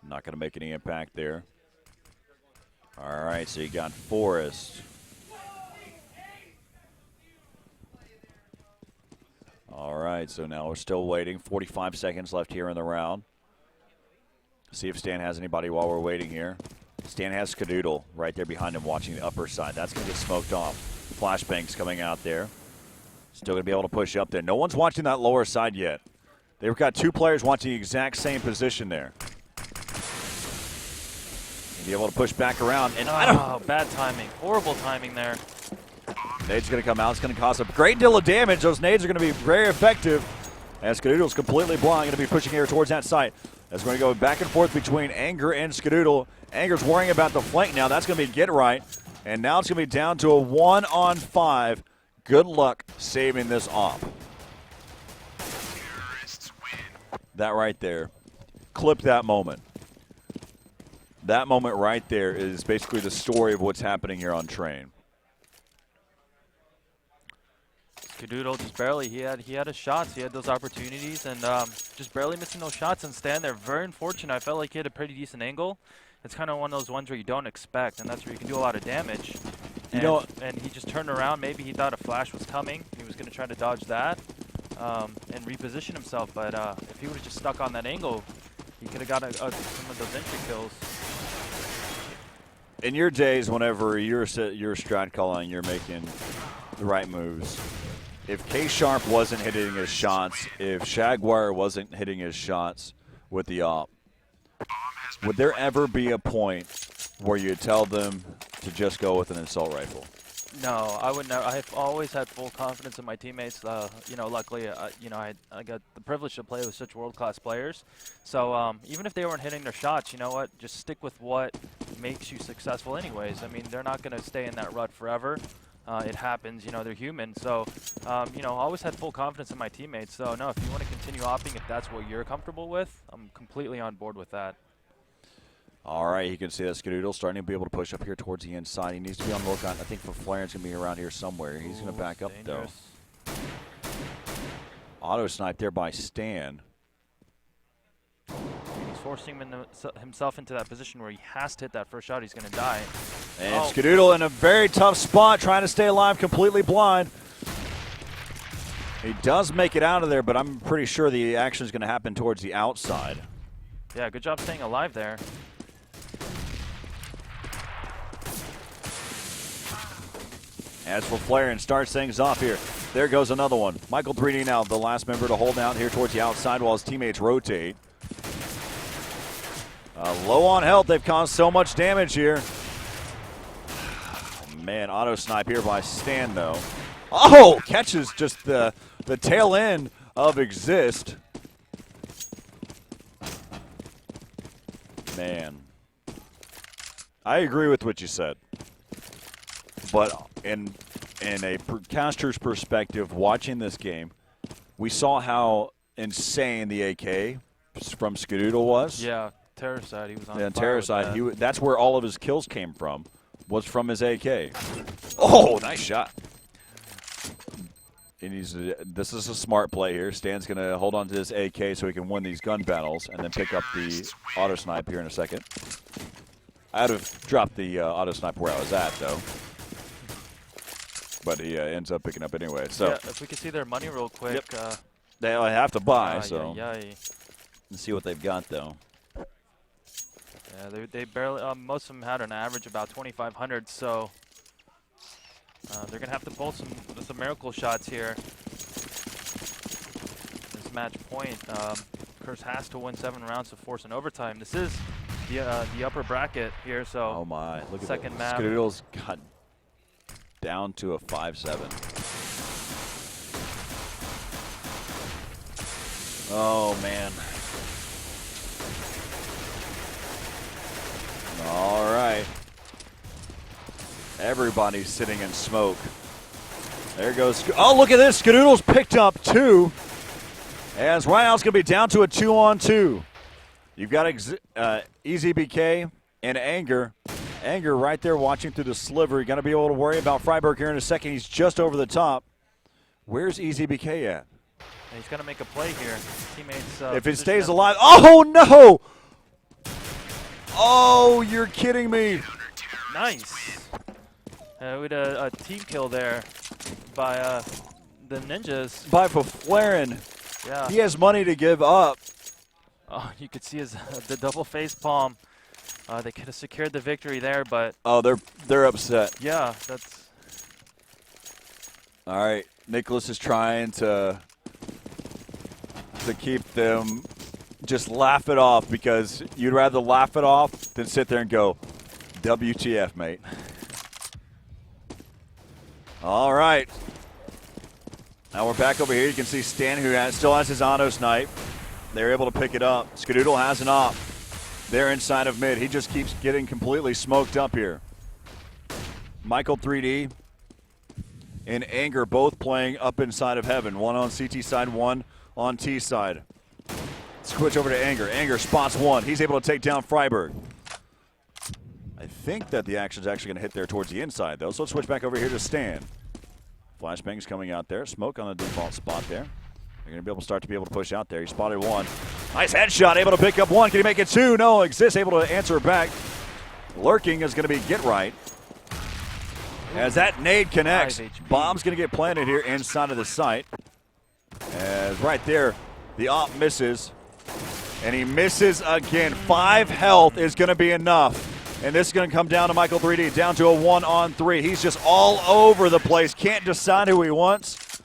Not going to make any impact there. All right, so you got Forrest. All right, so now we're still waiting. 45 seconds left here in the round. See if Stan has anybody while we're waiting here. Stan has Skadoodle right there behind him watching the upper side. That's going to get smoked off. Flashbangs coming out there. Still going to be able to push up there. No one's watching that lower side yet. They've got two players watching the exact same position there. Be able to push back around. And bad timing. Horrible timing there. Nade's going to come out. It's going to cause a great deal of damage. Those nades are going to be very effective. As Skadoodle's completely blind, going to be pushing here towards that site. That's going to go back and forth between Anger and Skadoodle. Anger's worrying about the flank now. That's going to be get right. And now it's going to be down to a 1-on-5. Good luck saving this op. That right there. Clip that moment. That moment right there is basically the story of what's happening here on Train. Skadoodle just barely, he had his shots, he had those opportunities, and just barely missing those shots and stand there. Very unfortunate. I felt like he had a pretty decent angle. It's kind of one of those ones where you don't expect, and that's where you can do a lot of damage. And he just turned around. Maybe he thought a flash was coming. He was going to try to dodge that and reposition himself. But if he would have just stuck on that angle, he could have got some of those entry kills. In your days, whenever you're strat calling, you're making the right moves. If K-Sharp wasn't hitting his shots, if Shagwire wasn't hitting his shots with the op, would there ever be a point where you tell them to just go with an assault rifle? No, I would never. I've always had full confidence in my teammates. Luckily, I got the privilege to play with such world-class players. So even if they weren't hitting their shots, you know what? Just stick with what makes you successful anyways. I mean, they're not going to stay in that rut forever. It happens, they're human. So, always had full confidence in my teammates. So, no, if you want to continue opping, if that's what you're comfortable with, I'm completely on board with that. All right, you can see that Skadoodle starting to be able to push up here towards the inside. He needs to be on the lookout. I think for Flaren's going to be around here somewhere. He's going to back up, dangerous. though. Auto snipe there by Stan. He's forcing himself into that position where he has to hit that first shot. He's going to die. And Skadoodle in a very tough spot, trying to stay alive, completely blind. He does make it out of there, but I'm pretty sure the action is going to happen towards the outside. Yeah, good job staying alive there. As for Flaren, starts things off here. There goes another one. Michael 3D now, the last member to hold out here towards the outside while his teammates rotate. Low on health, they've caused so much damage here. Man, auto snipe here by Stan, though. Oh, catches just the tail end of Exist. Man, I agree with what you said. But in a caster's perspective, watching this game, we saw how insane the AK from Skadoodle was. Yeah, terror side, he was on fire. Yeah, terror with side, that. that's where all of his kills came from, was from his AK. Oh, nice shot. This is a smart play here. Stan's going to hold on to this AK so he can win these gun battles and then pick up the auto snipe here in a second. I'd have dropped the auto snipe where I was at, though. But he ends up picking up anyway. So yeah, if we could see their money real quick. Yep. They have to buy, so Let's see what they've got, though. Yeah, they barely. Most of them had an average about 2,500, so they're gonna have to pull some miracle shots here. This match point, Curse has to win 7 rounds to force an overtime. This is the upper bracket here, so. Oh my! Look at second that. map. Skadoodle's got down to a 5-7. Oh man! All right. Everybody's sitting in smoke. There goes. Oh, look at this. Skadoodle's picked up 2. As right now it's going to be down to a 2-on-2. You've got EZBK and Anger. Anger right there watching through the sliver. You're going to be able to worry about Freiburg here in a second. He's just over the top. Where's EZBK at? He's got to make a play here. Teammates. If it stays alive. Oh, no! Oh, you're kidding me. Nice. We had a team kill there by the Ninjas. By Flaren. Yeah. He has money to give up. Oh, you could see the double face palm. They could have secured the victory there, but Oh, they're upset. yeah, that's. All right, Nicholas is trying to keep them, just laugh it off, because you'd rather laugh it off than sit there and go, WTF, mate. All right. Now we're back over here. You can see Stan, who still has his auto snipe. They're able to pick it up. Skadoodle has an op. They're inside of mid. He just keeps getting completely smoked up here. Michael 3D and Anger both playing up inside of heaven. One on CT side, one on T side. Switch over to Anger. Anger spots one. He's able to take down Freiburg. I think that the action's actually going to hit there towards the inside, though. So let's switch back over here to Stan. Flashbang's coming out there. Smoke on the default spot there. They're going to be able to push out there. He spotted one. Nice headshot. Able to pick up one. Can he make it 2? No. Exists. Able to answer back. Lurking is going to be Get Right. As that nade connects, bomb's going to get planted here inside of the site. As right there, the op misses. And he misses again. 5 health is going to be enough. And this is going to come down to Michael 3D, down to a 1-on-3. He's just all over the place. Can't decide who he wants.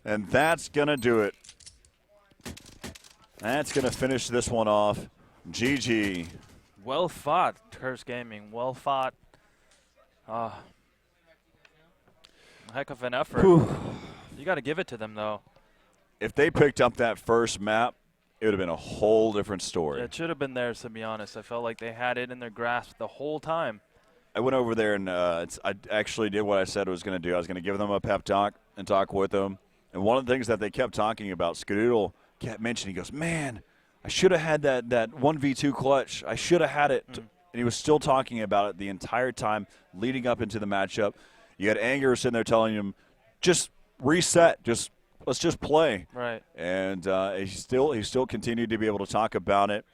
And that's going to do it. That's going to finish this one off. GG. Well fought, Curse Gaming. Well fought. Heck of an effort. Whew. You got to give it to them, though. If they picked up that first map, it would have been a whole different story. Yeah, it should have been theirs, to be honest. I felt like they had it in their grasp the whole time. I went over there and I actually did what I said I was going to do. I was going to give them a pep talk and talk with them. And one of the things that they kept talking about, Skadoodle kept mentioning, he goes, man, I should have had that 1v2 clutch. I should have had it. And he was still talking about it the entire time leading up into the matchup. You had Anger sitting there telling him, just reset, let's just play. Right. And he still continued to be able to talk about it.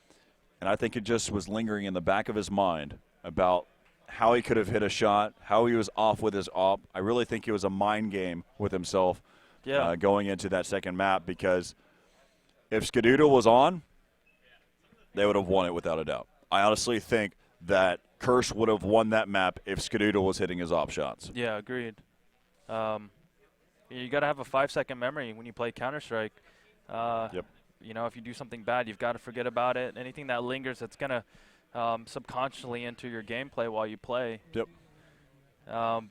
And I think it just was lingering in the back of his mind about how he could have hit a shot, how he was off with his op. I really think it was a mind game with himself going into that second map, because if Skadoodle was on, they would have won it without a doubt. I honestly think that Curse would have won that map if Skadoodle was hitting his op shots. Yeah, agreed. You got to have a 5-second memory when you play Counter-Strike. Yep. You know, if you do something bad, you've got to forget about it. Anything that lingers, that's going to subconsciously enter your gameplay while you play. Yep.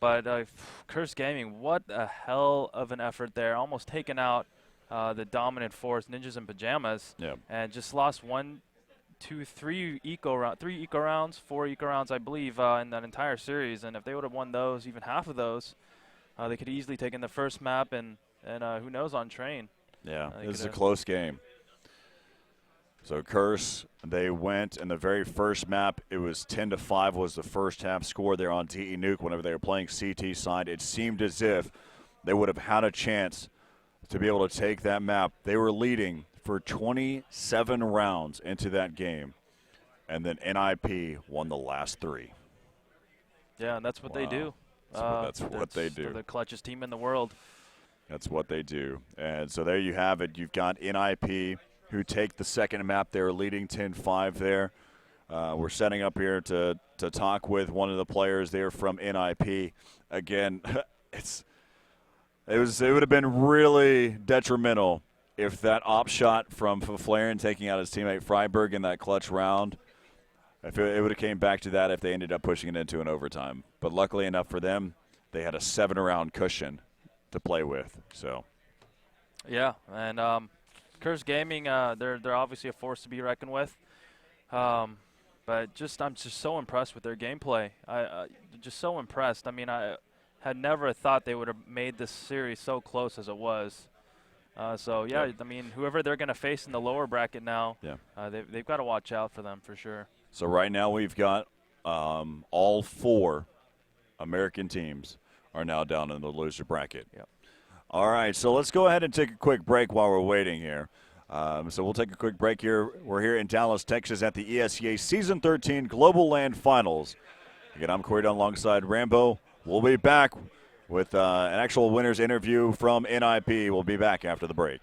But Curse Gaming, what a hell of an effort there. Almost taken out the dominant force, Ninjas in Pajamas. Yeah. And just lost 3 eco rounds, 4 eco rounds, I believe, in that entire series. And if they would have won those, even half of those, they could have easily taken the first map and who knows, on train. Yeah, it was a close game. So Curse, they went in the very first map. It was 10-5 was the first half score there on TE Nuke whenever they were playing CT side. It seemed as if they would have had a chance to be able to take that map. They were leading for 27 rounds into that game, and then NiP won the last 3. Yeah, and that's what they do. That's what they do. They're the clutchest team in the world. That's what they do. And so there you have it. You've got NiP who take the second map. They're leading 10-5 there. We're setting up here to talk with one of the players there from NiP. Again, it would have been really detrimental if that op shot from Flarin taking out his teammate Freiberg in that clutch round, if it would have came back to that if they ended up pushing it into an overtime. But luckily enough for them, they had a 7-round cushion to play with. So, yeah, and Curse Gaming, they're obviously a force to be reckoned with. But I'm just so impressed with their gameplay. Just so impressed. I mean, I had never thought they would have made this series so close as it was. So yeah, I mean, whoever they're going to face in the lower bracket now, they've got to watch out for them for sure. So right now we've got all 4 American teams are now down in the loser bracket. Yep. All right, so let's go ahead and take a quick break while we're waiting here. So we'll take a quick break here. We're here in Dallas, Texas at the ESEA Season 13 Global LAN Finals. Again, I'm Corey Dunn alongside Rambo. We'll be back with an actual winners interview from NiP. We'll be back after the break.